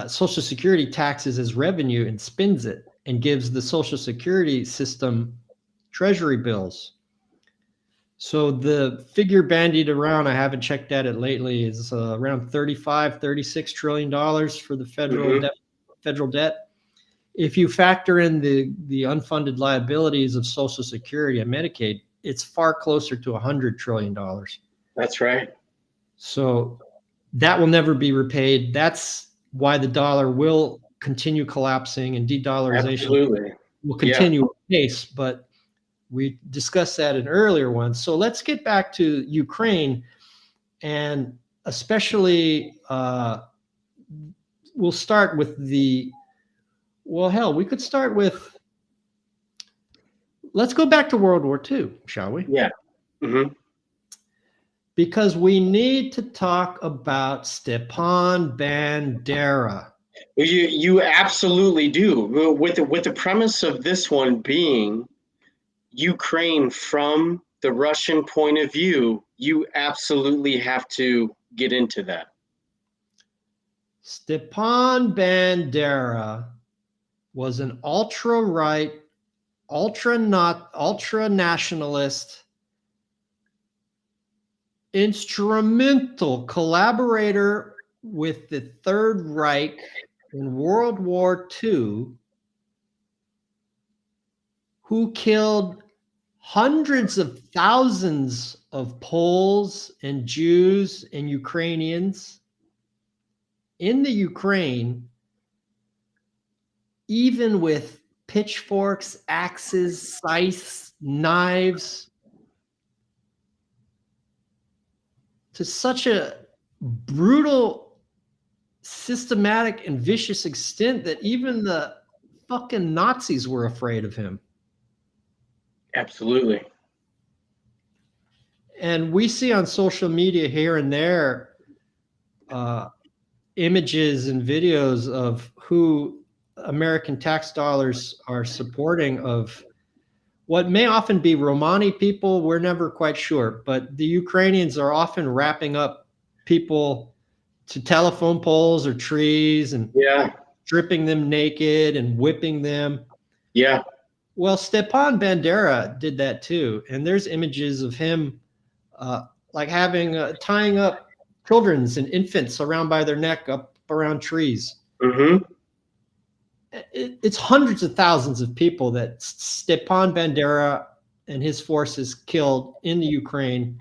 Social Security taxes as revenue, and spends it. and gives the Social Security system treasury bills. So the figure bandied around, I haven't checked at it lately, is around 35, 36 trillion dollars for the federal debt. If you factor in the unfunded liabilities of Social Security and Medicaid, it's far closer to $100 trillion. That's right. So that will never be repaid. That's why the dollar will continue collapsing and de-dollarization will continue at pace. But we discussed that in earlier ones. So let's get back to Ukraine, and especially we'll start with we could start with, let's go back to World War II, shall we? Yeah. Mm-hmm. Because we need to talk about Stepan Bandera. You absolutely do. With the premise of this one being Ukraine from the Russian point of view, you absolutely have to get into that. Stepan Bandera was an ultra-right, ultra-nationalist, instrumental collaborator with the Third Reich in World War II, who killed hundreds of thousands of Poles and Jews and Ukrainians in the Ukraine, even with pitchforks, axes, scythes, knives, to such a brutal, systematic, and vicious extent that even the fucking Nazis were afraid of him. Absolutely. And we see on social media here and there images and videos of who American tax dollars are supporting, of what may often be Romani people. We're never quite sure, but the Ukrainians are often wrapping up people to telephone poles or trees and stripping them naked and whipping them. Yeah. Well, Stepan Bandera did that too. And there's images of him like having tying up children's and infants around by their neck up around trees. Mm-hmm. It's hundreds of thousands of people that Stepan Bandera and his forces killed in the Ukraine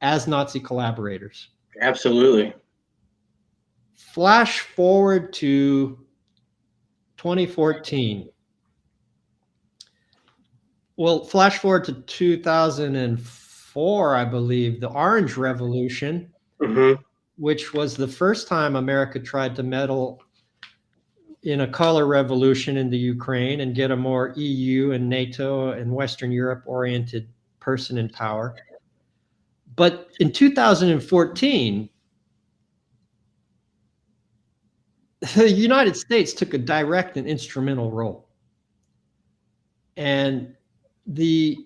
as Nazi collaborators. Absolutely. Flash forward to 2014. Well, flash forward to 2004, I believe, the Orange Revolution, which was the first time America tried to meddle in a color revolution in the Ukraine and get a more EU and NATO and Western Europe oriented person in power. But in 2014, the United States took a direct and instrumental role. And the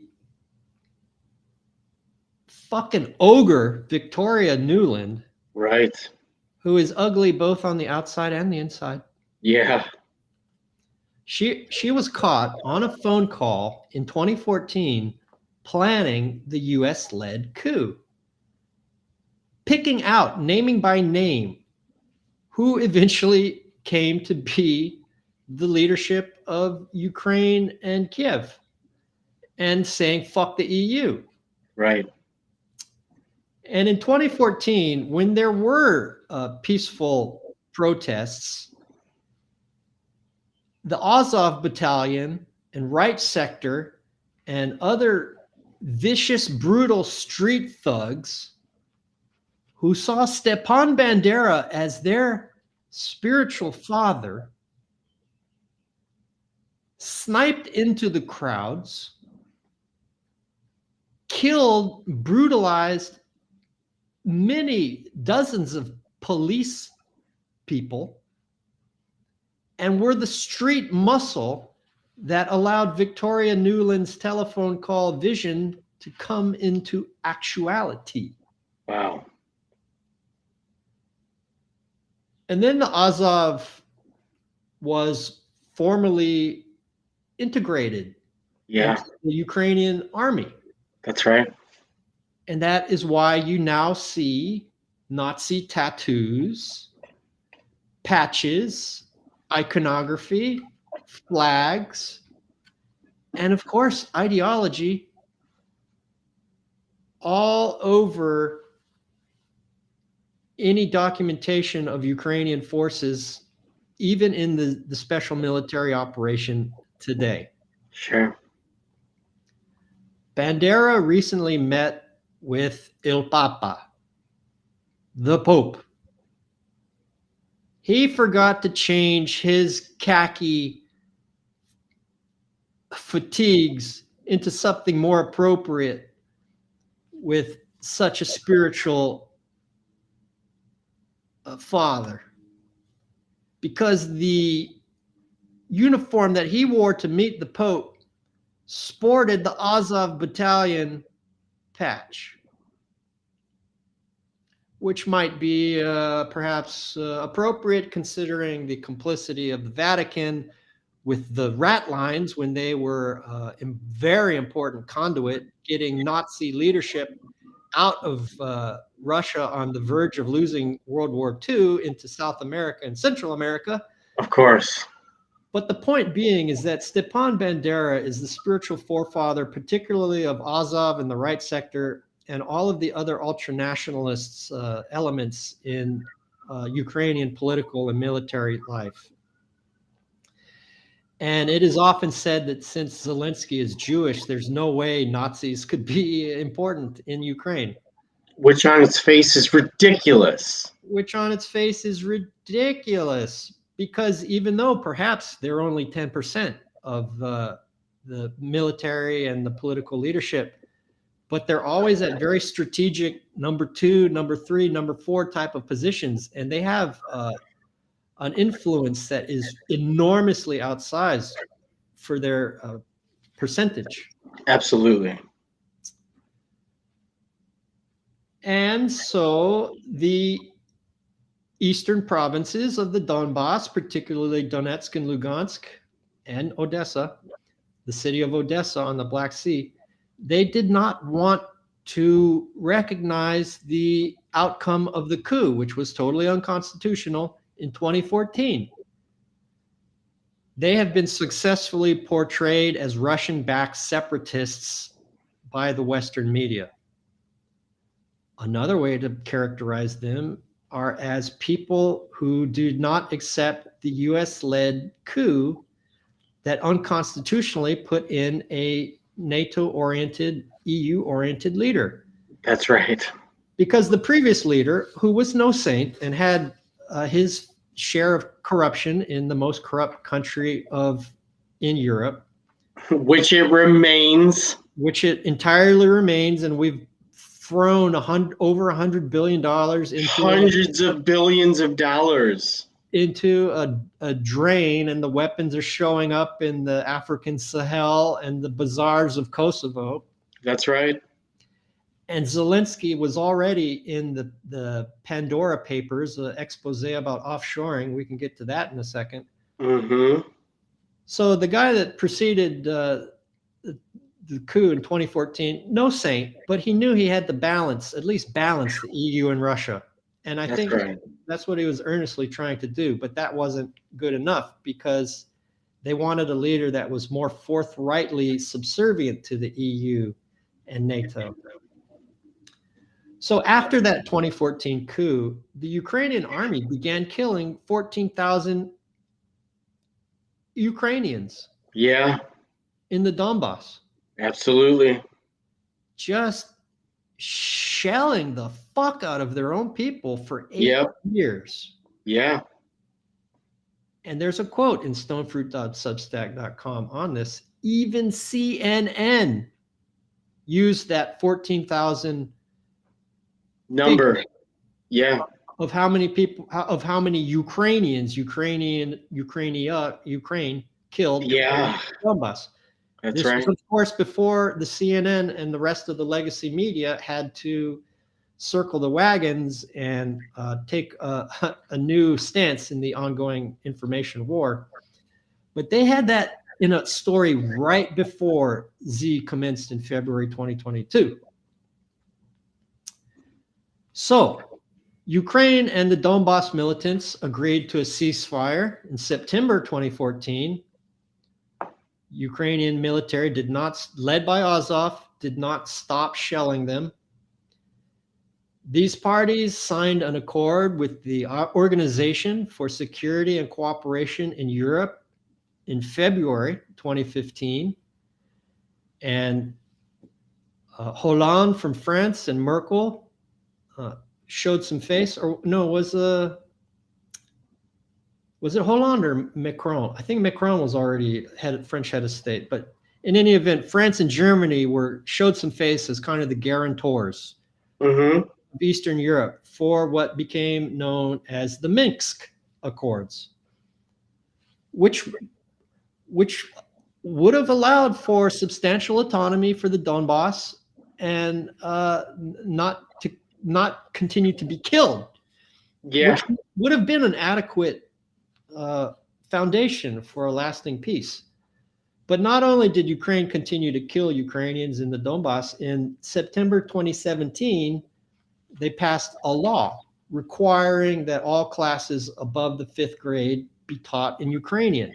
fucking ogre, Victoria Nuland, right, who is ugly both on the outside and the inside. Yeah. She was caught on a phone call in 2014 planning the US-led coup, picking out, naming by name, who eventually came to be the leadership of Ukraine and Kiev, and saying, fuck the EU. Right. And in 2014, when there were peaceful protests, the Azov Battalion and Right Sector and other vicious, brutal street thugs who saw Stepan Bandera as their spiritual father sniped into the crowds, killed, brutalized many dozens of police people, and were the street muscle that allowed Victoria Nuland's telephone call vision to come into actuality. Wow. And then the Azov was formally integrated Yeah, into the Ukrainian army. that's right. And that is why you now see Nazi tattoos, patches, iconography, flags, and of course, ideology all over any documentation of Ukrainian forces, even in the special military operation today. Sure. Bandera recently met with Il Papa, the Pope. He forgot to change his khaki fatigues into something more appropriate with such a spiritual father. Because the uniform that he wore to meet the Pope sported the Azov battalion patch, which might be perhaps appropriate considering the complicity of the Vatican with the rat lines when they were a very important conduit getting Nazi leadership out of Russia on the verge of losing World War II into South America and Central America. Of course. But the point being is that Stepan Bandera is the spiritual forefather, particularly of Azov and the right sector, and all of the other ultra-nationalists elements in Ukrainian political and military life. And it is often said that since Zelensky is Jewish, there's no way Nazis could be important in Ukraine. Which on its face is ridiculous. Which on its face is ridiculous, because even though perhaps they're only 10% of the military and the political leadership, but they're always at very strategic number 2, number 3, number 4 type of positions, and they have an influence that is enormously outsized for their percentage. Absolutely. And so the eastern provinces of the Donbass, particularly Donetsk and Lugansk and Odessa, the city of Odessa on the Black Sea, they did not want to recognize the outcome of the coup, which was totally unconstitutional in 2014. They have been successfully portrayed as Russian-backed separatists by the Western media. Another way to characterize them are as people who do not accept the US-led coup that unconstitutionally put in a NATO-oriented, EU-oriented leader. That's right. Because the previous leader, who was no saint and had his share of corruption in the most corrupt country in Europe, which it remains, which it entirely remains, and we've thrown over $100 billion into hundreds of billions of dollars into a drain, and the weapons are showing up in the African Sahel and the bazaars of Kosovo. That's right. And Zelensky was already in the Pandora Papers, an expose about offshoring. We can get to that in a second. Mm-hmm. So the guy that preceded the coup in 2014, no saint, but he knew he had to at least balance the EU and Russia. And I think that's what he was earnestly trying to do. But that wasn't good enough because they wanted a leader that was more forthrightly subservient to the EU and NATO. So after that 2014 coup, the Ukrainian army began killing 14,000 Ukrainians. Yeah. In the Donbass. Absolutely. Just shelling the fuck out of their own people for 8 years. Yeah. And there's a quote in stonefruit.substack.com on this. Even CNN used that 14,000 number. Yeah. Of how many people, of how many Ukrainians, Ukraine killed. Yeah. In Donbass. That's this right. was, of course, before the CNN and the rest of the legacy media had to circle the wagons and take a new stance in the ongoing information war. But they had that in a story right before Z commenced in February 2022. So, Ukraine and the Donbass militants agreed to a ceasefire in September 2014. Ukrainian military led by Azov, did not stop shelling them. These parties signed an accord with the Organization for Security and Cooperation in Europe in February 2015. And Hollande from France and Merkel showed some face, or no, was it Hollande or Macron? I think Macron was already French head of state, but in any event, France and Germany showed some face as kind of the guarantors of Eastern Europe for what became known as the Minsk Accords, which would have allowed for substantial autonomy for the Donbass and not continue to be killed. Yeah. Which would have been an adequate foundation for a lasting peace. But not only did Ukraine continue to kill Ukrainians in the Donbass, in September 2017, they passed a law requiring that all classes above the 5th grade be taught in Ukrainian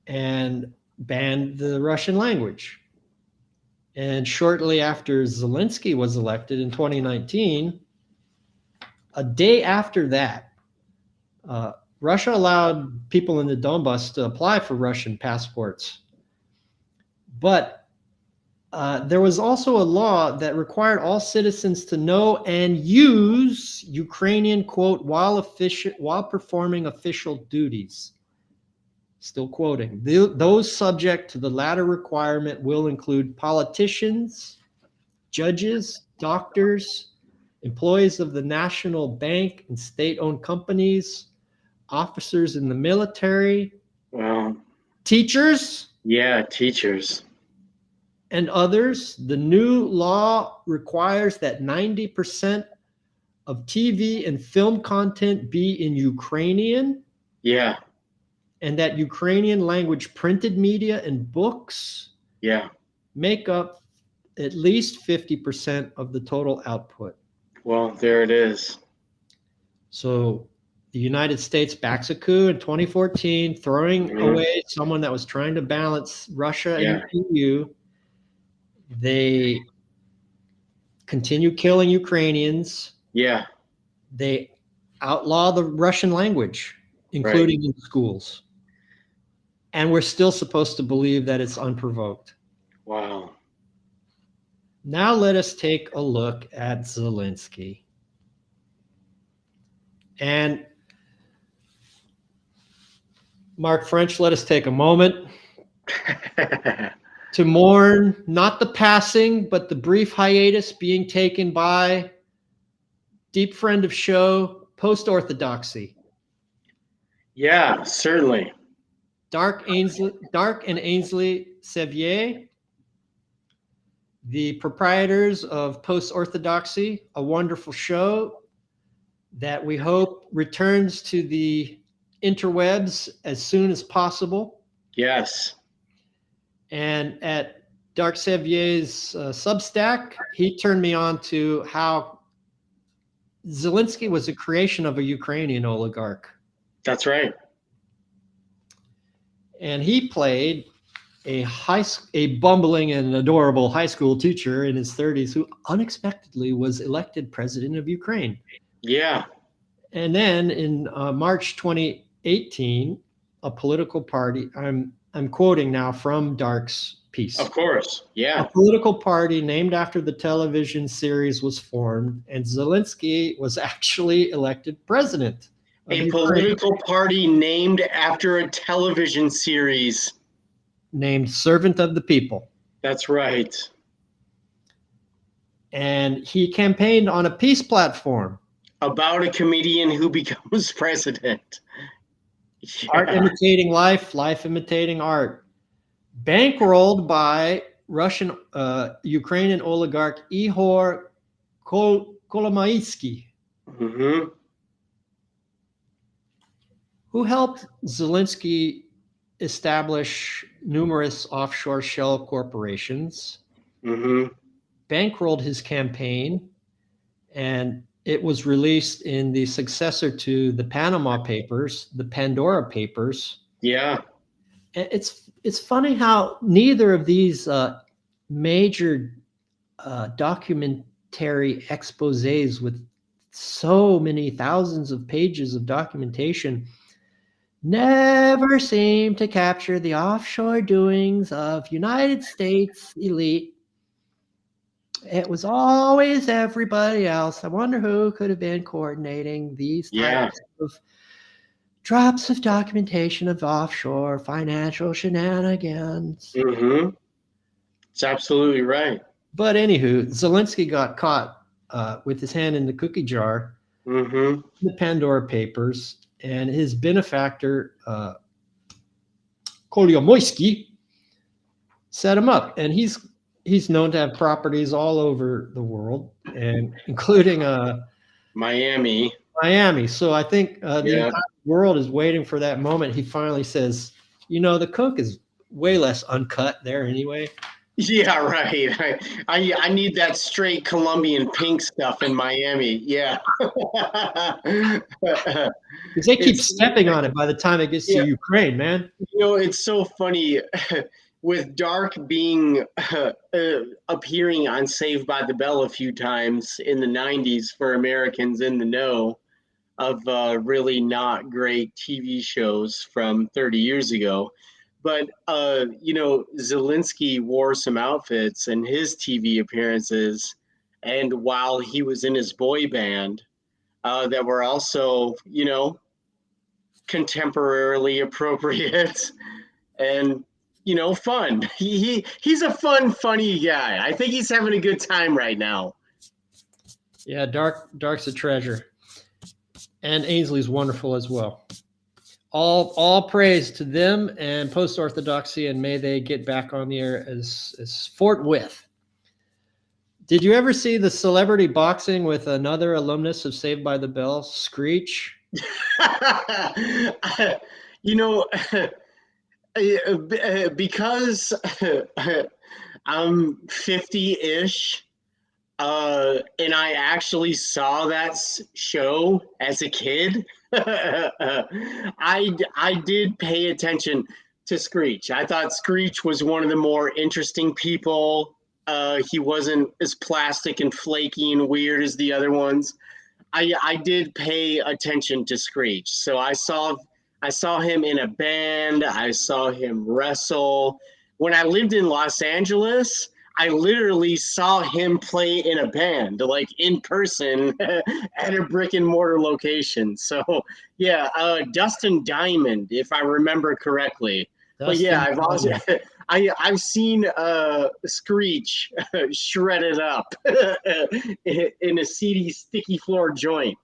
and banned the Russian language. And shortly after Zelensky was elected in 2019, a day after that, Russia allowed people in the Donbass to apply for Russian passports. But there was also a law that required all citizens to know and use Ukrainian, quote, while performing official duties. Still quoting. Those subject to the latter requirement will include politicians, judges, doctors, employees of the National Bank and state-owned companies, officers in the military, teachers. Yeah, teachers. And others. The new law requires that 90% of TV and film content be in Ukrainian. Yeah. And that Ukrainian language printed media and books make up at least 50% of the total output. Well, there it is. So the United States backs a coup in 2014, throwing away someone that was trying to balance Russia and the EU. They continue killing Ukrainians. Yeah. They outlaw the Russian language, including in schools. And we're still supposed to believe that it's unprovoked. Wow. Now let us take a look at Zelensky. And Mark French, let us take a moment to mourn not the passing, but the brief hiatus being taken by deep friend of show, post-orthodoxy. Yeah, certainly. Dark and Ainsley Sevier, the proprietors of Post-Orthodoxy, a wonderful show that we hope returns to the interwebs as soon as possible. Yes. And at Dark Sevier's Substack, he turned me on to how Zelensky was a creation of a Ukrainian oligarch. That's right. And he played a bumbling and adorable high school teacher in his 30s who unexpectedly was elected president of Ukraine. Yeah. And then in March 2018, a political party, I'm quoting now from Dark's piece. Of course, yeah. A political party named after the television series was formed, and Zelensky was actually elected president. A political party named after a television series. Named Servant of the People. That's right. And he campaigned on a peace platform. About a comedian who becomes president. Yeah. Art imitating life, life imitating art. Bankrolled by Ukrainian oligarch Ihor Kolomaitsky. Who helped Zelensky establish numerous offshore shell corporations, Mm-hmm. bankrolled his campaign, and it was released in the successor to the Panama Papers, the Pandora Papers. Yeah. It's funny how neither of these major documentary exposés with so many thousands of pages of documentation never seem to capture the offshore doings of United States elite. It was always everybody else. I wonder who could have been coordinating these Yeah. types of drops of documentation of offshore financial shenanigans. Mm-hmm. It's absolutely right. But anywho, Zelensky got caught with his hand in the cookie jar, Mm-hmm. the Pandora Papers, and his benefactor, Kolomoisky, set him up. And he's known to have properties all over the world, and including Miami. Miami. So I think the Yeah. entire world is waiting for that moment. He finally says, the coke is way less uncut there anyway. Yeah, right. I need that straight Colombian pink stuff in Miami. Yeah. Because they keep stepping on it by the time it gets to Ukraine, man. It's so funny with Dark being appearing on Saved by the Bell a few times in the 90s for Americans in the know of really not great TV shows from 30 years ago. But, Zelensky wore some outfits in his TV appearances, and while he was in his boy band, that were also, contemporarily appropriate and, fun. He's a funny guy. I think he's having a good time right now. Yeah, Dark's a treasure. And Ainsley's wonderful as well. All praise to them and post-orthodoxy, and may they get back on the air as forthwith. Did you ever see the celebrity boxing with another alumnus of Saved by the Bell, Screech? Because I'm 50-ish, and I actually saw that show as a kid. I did pay attention to Screech. I thought Screech was one of the more interesting people. He wasn't as plastic and flaky and weird as the other ones. I did pay attention to Screech. So I saw him in a band. I saw him wrestle. When I lived in Los Angeles, I literally saw him play in a band, like in person at a brick and mortar location. So yeah, Dustin Diamond, if I remember correctly. But yeah, I've seen Screech shredded up in a seedy, sticky floor joint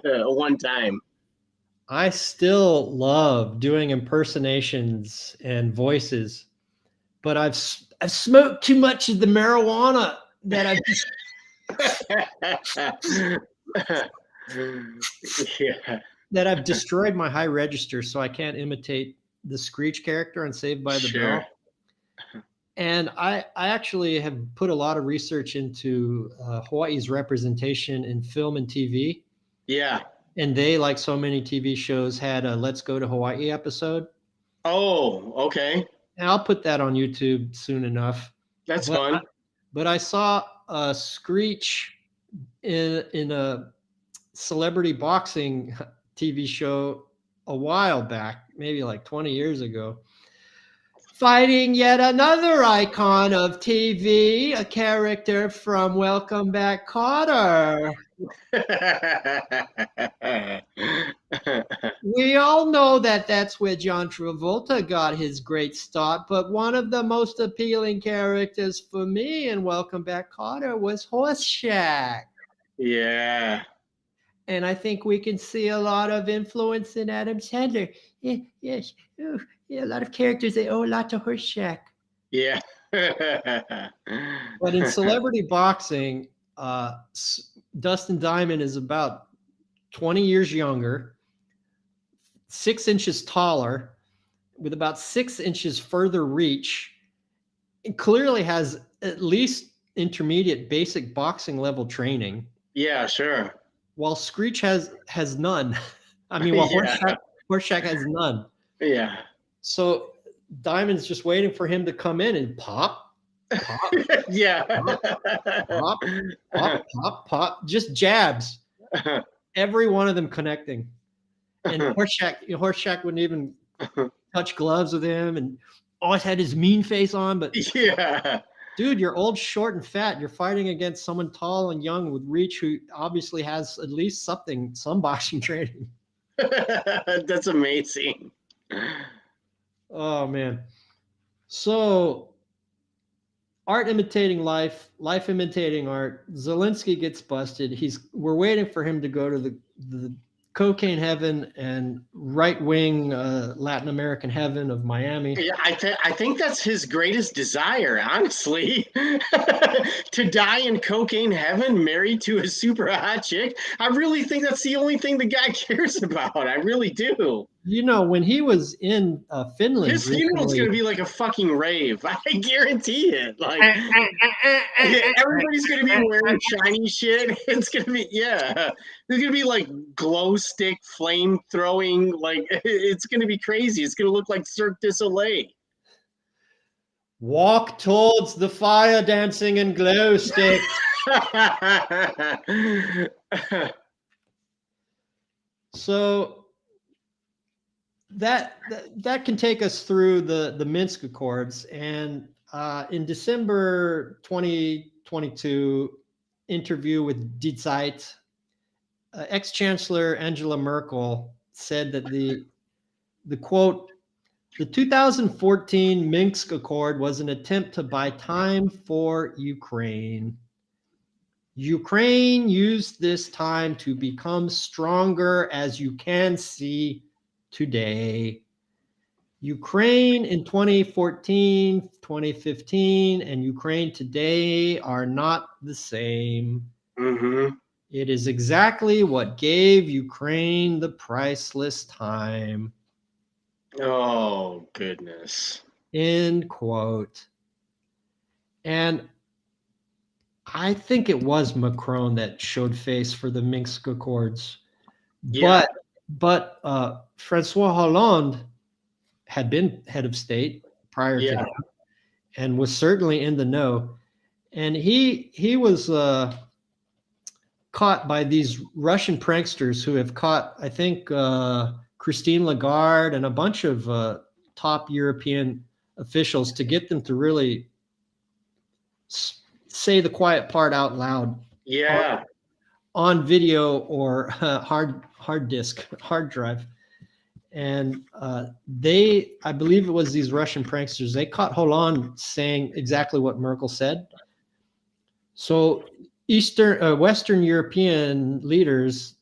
one time. I still love doing impersonations and voices, but I've smoked too much of the marijuana that I've that I've destroyed my high register, so I can't imitate the Screech character on Saved by the Bell. And I actually have put a lot of research into Hawaii's representation in film and TV. Yeah. And they, like so many TV shows, had a Let's Go to Hawaii episode. Oh, okay. And I'll put that on YouTube soon enough. That's fun. But I saw a Screech in a celebrity boxing TV show a while back, maybe like 20 years ago, fighting yet another icon of TV, a character from Welcome Back, Kotter. We all know that that's where John Travolta got his great start, but one of the most appealing characters for me in Welcome Back, Kotter was Horseshack. Yeah. And I think we can see a lot of influence in Adam Sandler. Yes. A lot of characters, they owe a lot to Horseshack. Yeah. But in celebrity boxing, Dustin Diamond is about 20 years younger, 6 inches taller, with about 6 inches further reach. It clearly has at least intermediate basic boxing level training, Yeah, sure. while Screech has none. I mean, while Yeah. Horseshack has none. Yeah. So Diamond's just waiting for him to come in and pop, pop, Yeah. pop, pop, pop, pop, just jabs. Every one of them connecting. And Horseshack wouldn't even touch gloves with him, and always had his mean face on. But Yeah. dude, you're old, short, and fat. You're fighting against someone tall and young with reach who obviously has at least some boxing training. That's amazing. Oh man. So art imitating life, life imitating art. Zelensky gets busted. We're waiting for him to go to the cocaine heaven and right wing Latin American heaven of Miami. Yeah, I think that's his greatest desire, honestly. To die in cocaine heaven, married to a super hot chick. I really think that's the only thing the guy cares about. I really do. You know, when he was in Finland, His funeral's gonna be like a fucking rave. I guarantee it. Like everybody's gonna be wearing shiny shit. It's gonna be There's gonna be like glow stick flame throwing. Like it's gonna be crazy. It's gonna look like Cirque du Soleil. Walk towards the fire dancing and glow sticks. So that can take us through the Minsk Accords. And in December 2022, interview with Die Zeit, ex-Chancellor Angela Merkel said that the quote, the 2014 Minsk Accord was an attempt to buy time for Ukraine. Ukraine used this time to become stronger, as you can see today. Ukraine in 2014, 2015, and Ukraine today are not the same. Mm-hmm. It is exactly what gave Ukraine the priceless time. Oh, goodness. End quote. And I think it was Macron that showed face for the Minsk Accords. Yeah. But Francois Hollande had been head of state prior to that and was certainly in the know. And he was caught by these Russian pranksters who have caught, I think, Christine Lagarde and a bunch of top European officials to get them to really say the quiet part out loud. Yeah. On video or hard drive. And I believe it was these Russian pranksters, they caught Hollande saying exactly what Merkel said. So Western European leaders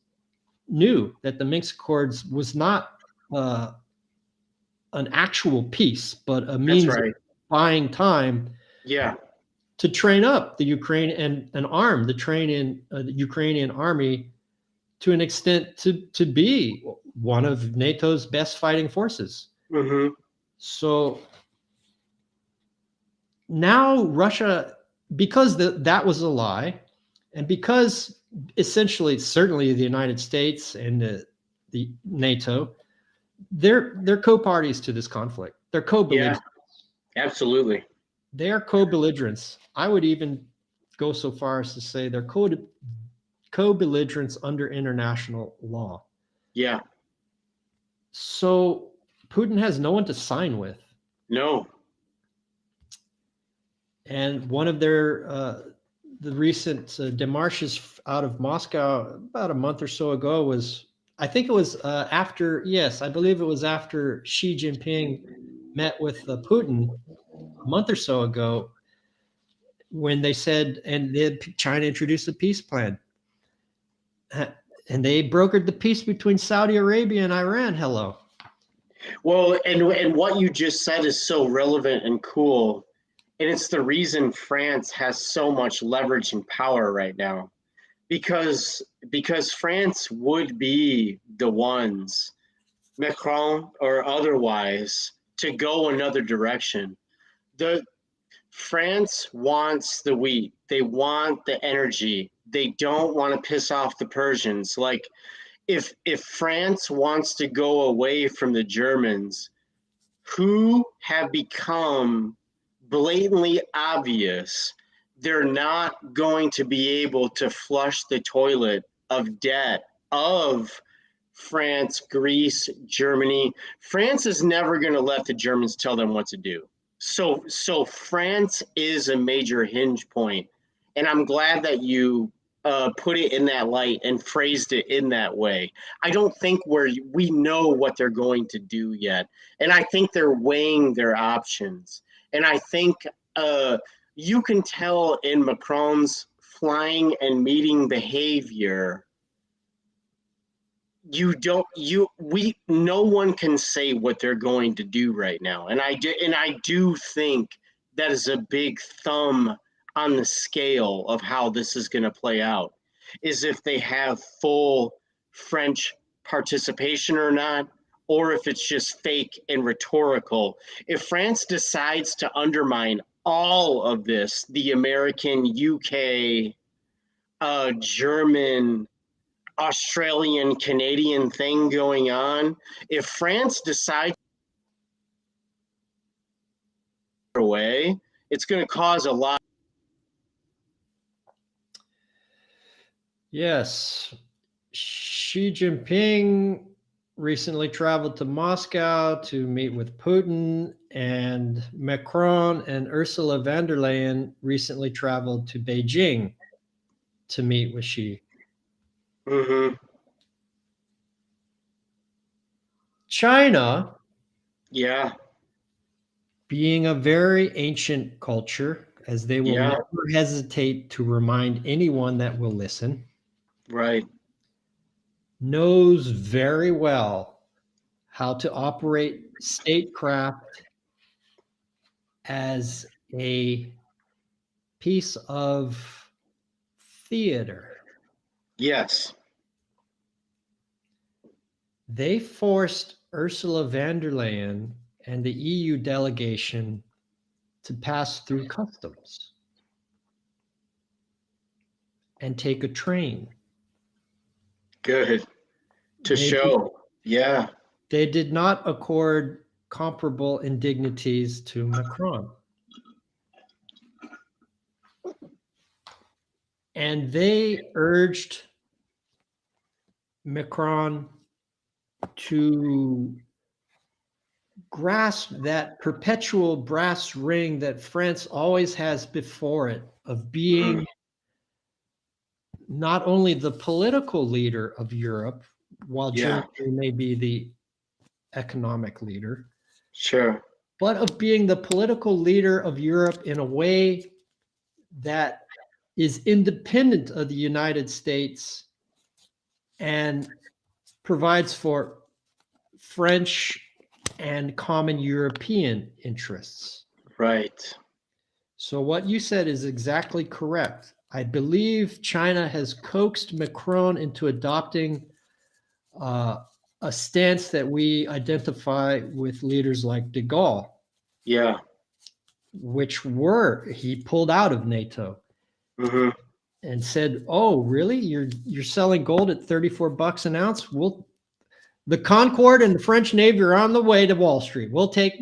knew that the Minsk Accords was not an actual peace, but a means of buying time. Yeah. To train up the Ukraine and arm the Ukrainian army to an extent to be one of NATO's best fighting forces. Mm-hmm. So now Russia, because that was a lie, and because essentially, certainly the United States and the NATO, they're co-parties to this conflict. They're co-belligerents. Yeah, absolutely. They are co-belligerents. I would even go so far as to say they're co-belligerents under international law. Yeah. So Putin has no one to sign with. No. And one of their the recent demarches out of Moscow about a month or so ago was, I think it was after Xi Jinping met with Putin a month or so ago, when they said, and China introduced a peace plan. And they brokered the peace between Saudi Arabia and Iran. Hello. Well, and what you just said is so relevant and cool. And it's the reason France has so much leverage and power right now. Because France would be the ones, Macron or otherwise, to go another direction. The France wants the wheat. They want the energy. They don't want to piss off the Persians. Like if France wants to go away from the Germans, who have become blatantly obvious, they're not going to be able to flush the toilet of debt of France, Greece, Germany. France is never going to let the Germans tell them what to do. So France is a major hinge point, and I'm glad that you put it in that light and phrased it in that way. I don't think we know what they're going to do yet, and I think they're weighing their options. And I think you can tell in Macron's flying and meeting behavior. No one can say what they're going to do right now, and I do think that is a big thumb on the scale of how this is going to play out, is if they have full French participation or not, or if it's just fake and rhetorical. If France decides to undermine all of this, the American, UK, German, Australian, Canadian thing going on, if France decides away, it's going to cause a lot. Yes. Xi Jinping recently traveled to Moscow to meet with Putin, and Macron and Ursula von der Leyen recently traveled to Beijing to meet with Xi. Mm-hmm. China, Yeah, being a very ancient culture, as they will yeah, never hesitate to remind anyone that will listen, right. knows very well how to operate statecraft as a piece of theater. Yes. They forced Ursula von der Leyen and the EU delegation to pass through customs and take a train. Good. To show. Yeah. They did not accord comparable indignities to Macron. And they urged Macron to grasp that perpetual brass ring that France always has before it of being not only the political leader of Europe, while Yeah. Germany may be the economic leader, Sure. but of being the political leader of Europe in a way that is independent of the United States and provides for French and common European interests. Right. So what you said is exactly correct. I believe China has coaxed Macron into adopting a stance that we identify with leaders like de Gaulle, Yeah. he pulled out of NATO. Mm-hmm. And said, "Oh, really? You're selling gold at $34 an ounce? The Concorde and the French Navy are on the way to Wall Street. We'll take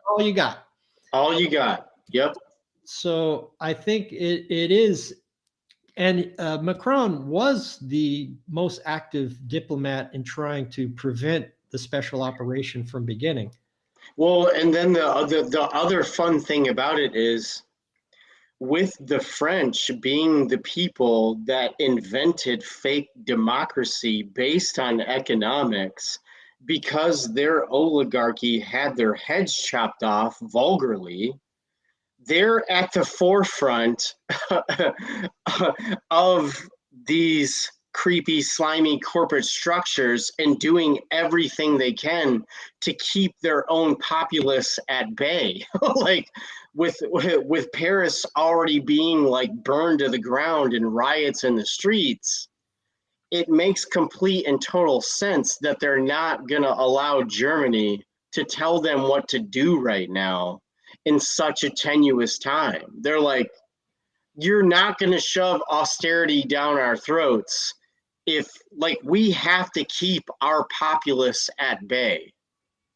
all you got." All you got. Yep. So I think it is, and Macron was the most active diplomat in trying to prevent the special operation from beginning. Well, and then the other fun thing about it is, with the French being the people that invented fake democracy based on economics, because their oligarchy had their heads chopped off vulgarly, they're at the forefront of these creepy, slimy corporate structures and doing everything they can to keep their own populace at bay. Like with Paris already being like burned to the ground and riots in the streets, it makes complete and total sense that they're not going to allow Germany to tell them what to do right now in such a tenuous time. They're like, you're not going to shove austerity down our throats if, like, we have to keep our populace at bay,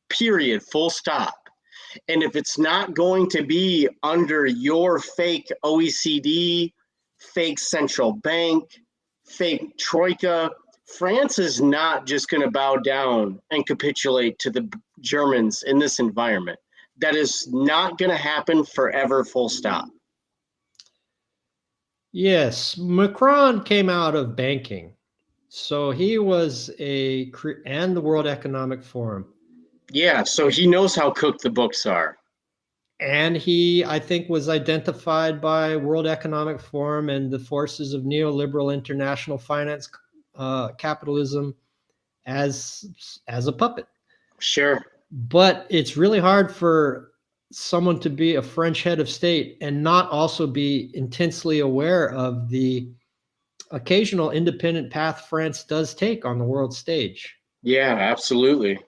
period, full stop. And if it's not going to be under your fake OECD, fake central bank, fake troika, France is not just going to bow down and capitulate to the Germans in this environment. That is not going to happen forever, full stop. Yes, Macron came out of banking. So he was and the World Economic Forum. Yeah, so he knows how cooked the books are. And he, I think, was identified by World Economic Forum and the forces of neoliberal international finance capitalism as a puppet. Sure. But it's really hard for someone to be a French head of state and not also be intensely aware of the occasional independent path France does take on the world stage. Yeah, absolutely.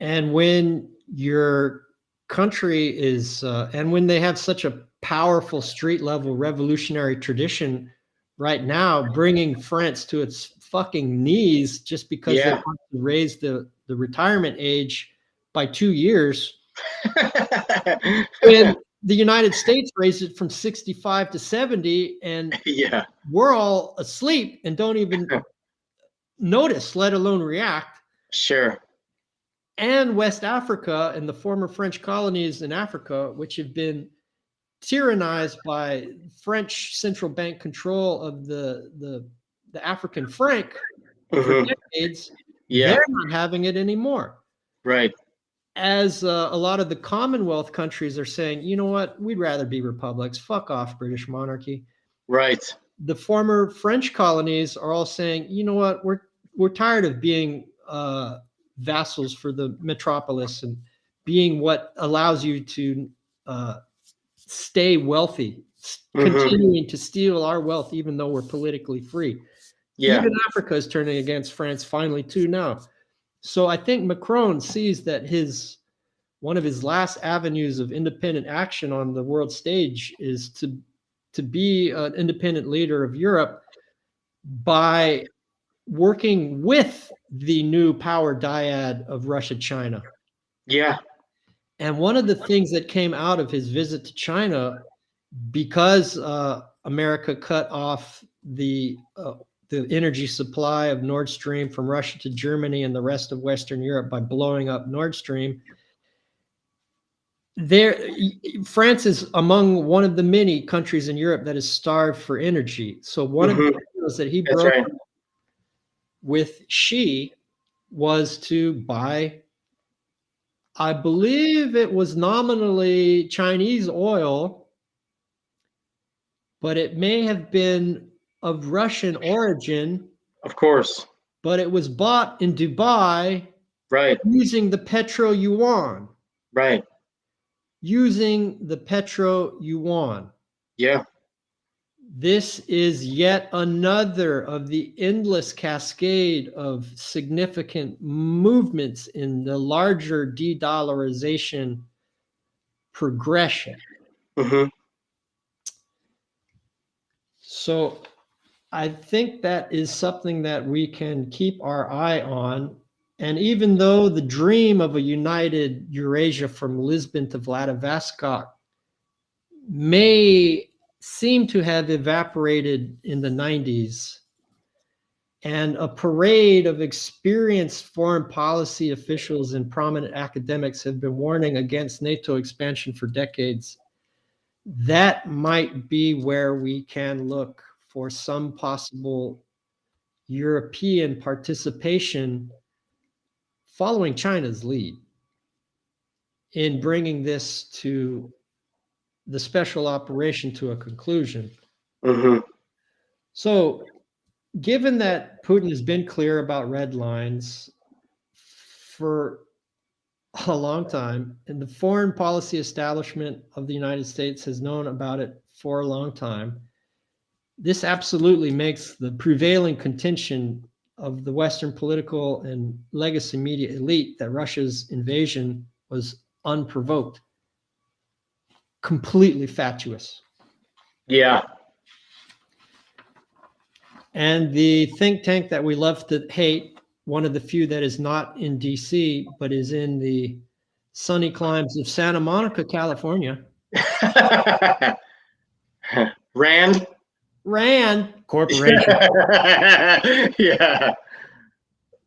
And when your country is, and when they have such a powerful street level revolutionary tradition right now, bringing France to its fucking knees just because they want to raise the retirement age by 2 years. When the United States raised it from 65 to 70, and we're all asleep and don't even notice, let alone react. Sure. And West Africa and the former French colonies in Africa, which have been tyrannized by French central bank control of the African franc for decades, they're not having it anymore. Right. As a lot of the Commonwealth countries are saying, you know what, we'd rather be republics. Fuck off, British monarchy. Right. The former French colonies are all saying, you know what, we're tired of being vassals for the metropolis and being what allows you to stay wealthy, continuing to steal our wealth, even though we're politically free. Yeah. Even Africa is turning against France finally too now. So I think Macron sees that one of his last avenues of independent action on the world stage is to be an independent leader of Europe by working with the new power dyad of Russia, China. Yeah. And one of the things that came out of his visit to China, because America cut off the energy supply of Nord Stream from Russia to Germany and the rest of Western Europe by blowing up Nord Stream, France is among one of the many countries in Europe that is starved for energy. So one of the deals that he broke with Xi was to buy, I believe it was nominally Chinese oil, but it may have been of Russian origin. Of course. But it was bought in Dubai, right, using the petro yuan. Right. Using the petro yuan. Yeah. This is yet another of the endless cascade of significant movements in the larger de-dollarization progression. So I think that is something that we can keep our eye on. And even though the dream of a united Eurasia from Lisbon to Vladivostok may seem to have evaporated in the 90s, and a parade of experienced foreign policy officials and prominent academics have been warning against NATO expansion for decades, that might be where we can look for some possible European participation following China's lead in bringing this to the special operation to a conclusion. So given that Putin has been clear about red lines for a long time, and the foreign policy establishment of the United States has known about it for a long time, this absolutely makes the prevailing contention of the Western political and legacy media elite that Russia's invasion was unprovoked. Completely fatuous. Yeah. And the think tank that we love to hate, one of the few that is not in DC, but is in the sunny climes of Santa Monica, California. Rand Corporation. Yeah.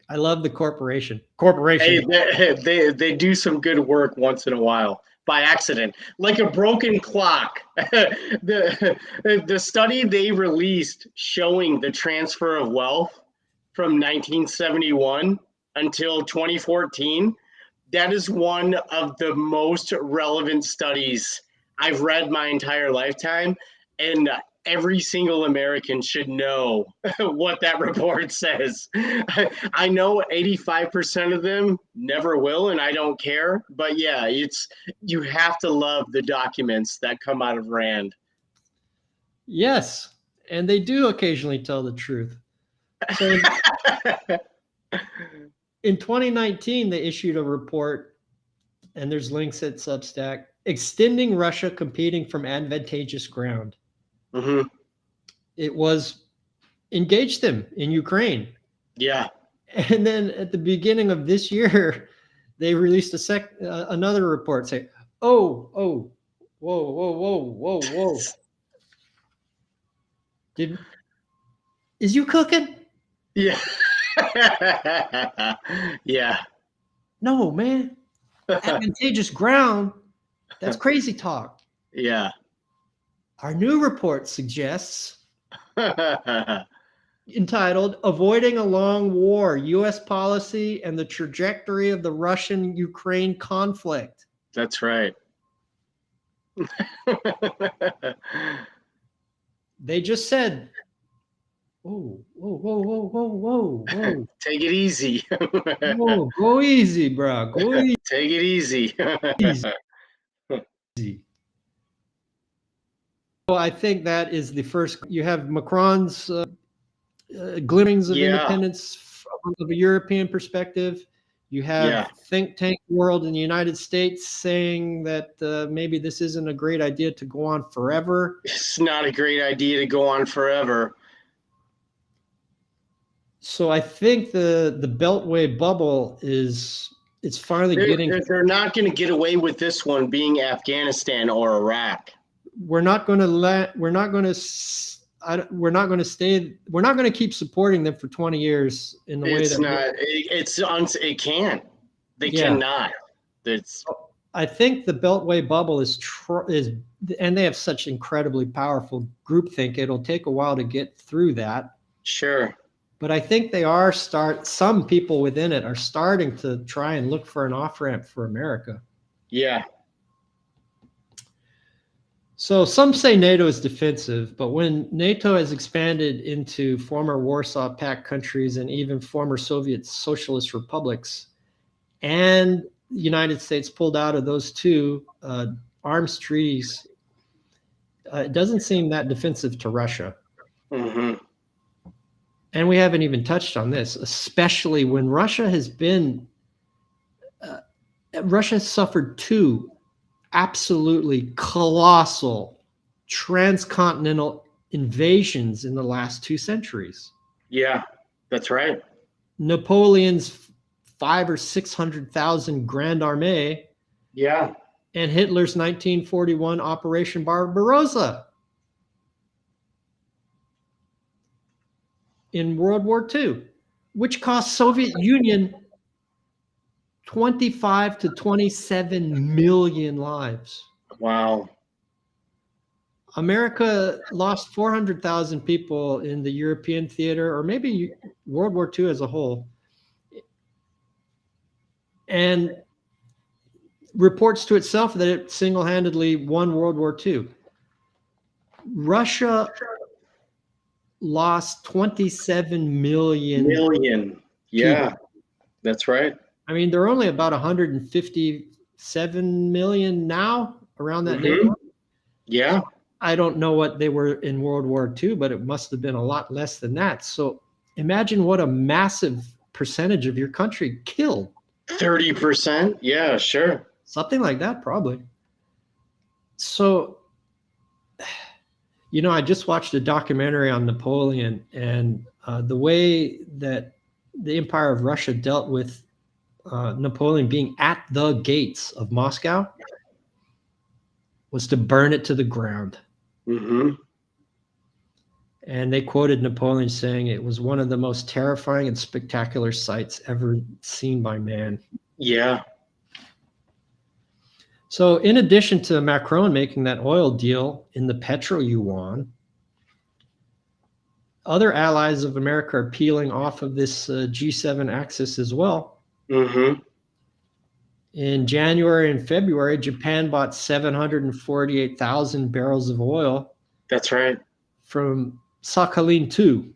I love the corporation. Hey, they do some good work once in a while by accident, like a broken clock. The study they released showing the transfer of wealth from 1971 until 2014, that is one of the most relevant studies I've read my entire lifetime, and every single American should know what that report says. I know 85% of them never will, and I don't care. But yeah, you have to love the documents that come out of Rand. Yes, and they do occasionally tell the truth. So in 2019, they issued a report, and there's links at Substack, extending Russia competing from advantageous ground. Mm-hmm. It was engage them in Ukraine. Yeah. And then at the beginning of this year, they released another report saying, whoa. Is you cooking? Yeah. Yeah. No, man. Advantageous ground. That's crazy talk. Yeah. Our new report suggests, entitled Avoiding a Long War, U.S. Policy and the Trajectory of the Russian-Ukraine Conflict. That's right. They just said, whoa. Take it easy. Whoa, go easy, bro. Go easy. Take it easy. Well, I think that is the first. You have Macron's glimmerings of independence from a European perspective. You have think tank world in the United States saying that maybe this isn't a great idea to go on forever. It's not a great idea to go on forever. So I think the Beltway bubble it's finally getting. They're not going to get away with this one being Afghanistan or Iraq. We're not going to keep supporting them for 20 years in the way that it can't. They cannot. I think the Beltway bubble is and they have such incredibly powerful groupthink. It'll take a while to get through that. Sure. But I think some people within it are starting to try and look for an off-ramp for America. Yeah. So some say NATO is defensive, but when NATO has expanded into former Warsaw Pact countries and even former Soviet socialist republics, and the United States pulled out of those two arms treaties, it doesn't seem that defensive to Russia. Mm-hmm. And we haven't even touched on this, especially when Russia has suffered two absolutely colossal transcontinental invasions in the last 2 centuries. Yeah, that's right. Napoleon's 500,000 or 600,000 Grand Armée. Yeah. And Hitler's 1941 Operation Barbarossa in World War II, which cost Soviet Union 25 to 27 million lives. Wow. America lost 400,000 people in the European theater, or maybe World War II as a whole, and reports to itself that it single-handedly won World War II. Russia lost 27 million. Yeah, that's right. I mean, there are only about 157 million now, around that neighborhood. Yeah. I don't know what they were in World War II, but it must have been a lot less than that. So imagine what a massive percentage of your country killed. 30%? Yeah, sure. Something like that, probably. So, I just watched a documentary on Napoleon, and the way that the Empire of Russia dealt with Napoleon being at the gates of Moscow was to burn it to the ground. Mm-hmm. And they quoted Napoleon saying it was one of the most terrifying and spectacular sights ever seen by man. Yeah. So in addition to Macron making that oil deal in the petro yuan, other allies of America are peeling off of this G7 axis as well. Mm-hmm. In January and February, Japan bought 748,000 barrels of oil. That's right. From Sakhalin 2.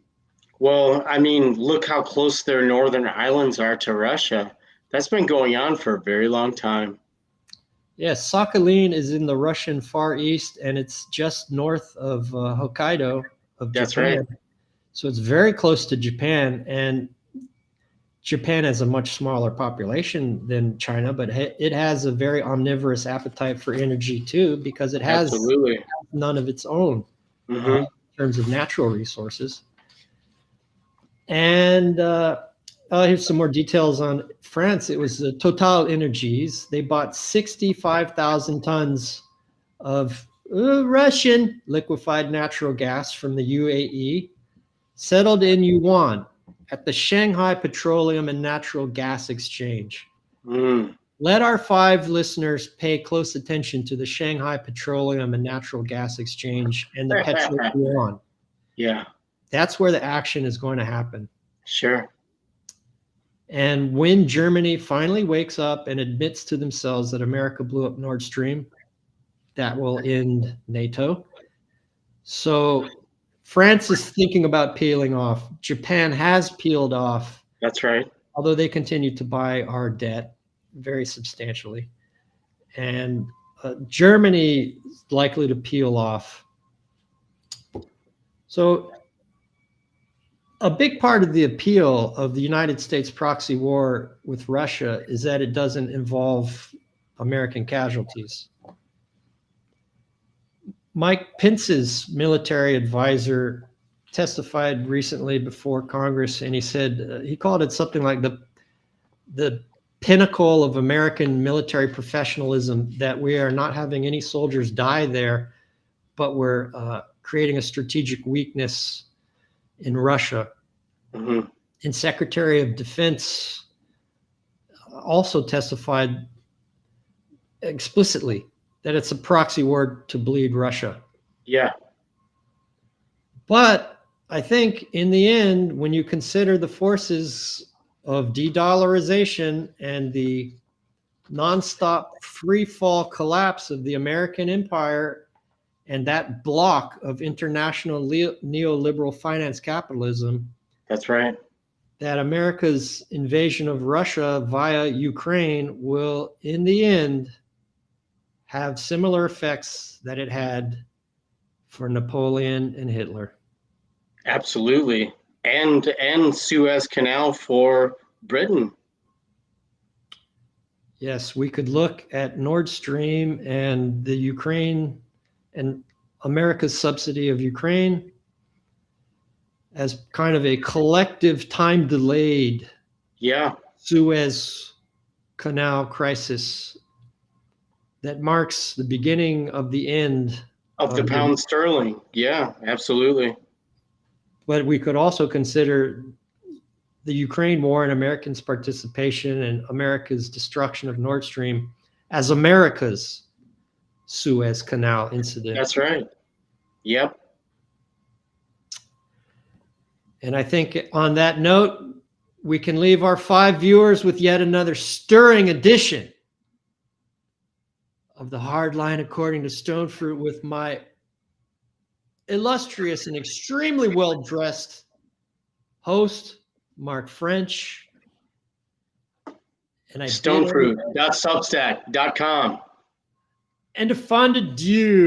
Well, I mean, look how close their northern islands are to Russia. That's been going on for a very long time. Yes, Sakhalin is in the Russian Far East, and it's just north of Hokkaido of That's Japan. right. So it's very close to Japan, and Japan has a much smaller population than China, but it has a very omnivorous appetite for energy too, because it has Absolutely. none of its own in terms of natural resources. And here's some more details on France. It was Total Energies. They bought 65,000 tons of Russian liquefied natural gas from the UAE, settled in yuan at the Shanghai Petroleum and Natural Gas Exchange. Let our 5 listeners pay close attention to the Shanghai Petroleum and Natural Gas Exchange and the petro yuan. Yeah. That's where the action is going to happen. Sure. And when Germany finally wakes up and admits to themselves that America blew up Nord Stream, that will end NATO. So France is thinking about peeling off. Japan has peeled off. That's right. Although they continue to buy our debt very substantially. And Germany is likely to peel off. So a big part of the appeal of the United States proxy war with Russia is that it doesn't involve American casualties. Mike Pence's military advisor testified recently before Congress, and he said he called it something like the pinnacle of American military professionalism, that we are not having any soldiers die there, but we're creating a strategic weakness in Russia. And Secretary of Defense also testified explicitly that it's a proxy war to bleed Russia. Yeah. But I think in the end, when you consider the forces of de-dollarization and the nonstop free fall collapse of the American empire and that block of international neoliberal finance capitalism, that's right, that America's invasion of Russia via Ukraine will, in the end, have similar effects that it had for Napoleon and Hitler. Absolutely. And Suez Canal for Britain. Yes, we could look at Nord Stream and the Ukraine and America's subsidy of Ukraine as kind of a collective time delayed Suez Canal crisis that marks the beginning of the end of the pound sterling. Yeah, absolutely. But we could also consider the Ukraine war and Americans' participation and America's destruction of Nord Stream as America's Suez Canal incident. That's right. Yep. And I think on that note, we can leave our 5 viewers with yet another stirring edition of the Hardline According to Stonefruit with my illustrious and extremely well-dressed host, Mark French. And Stonefruit.substack.com. And a fond adieu.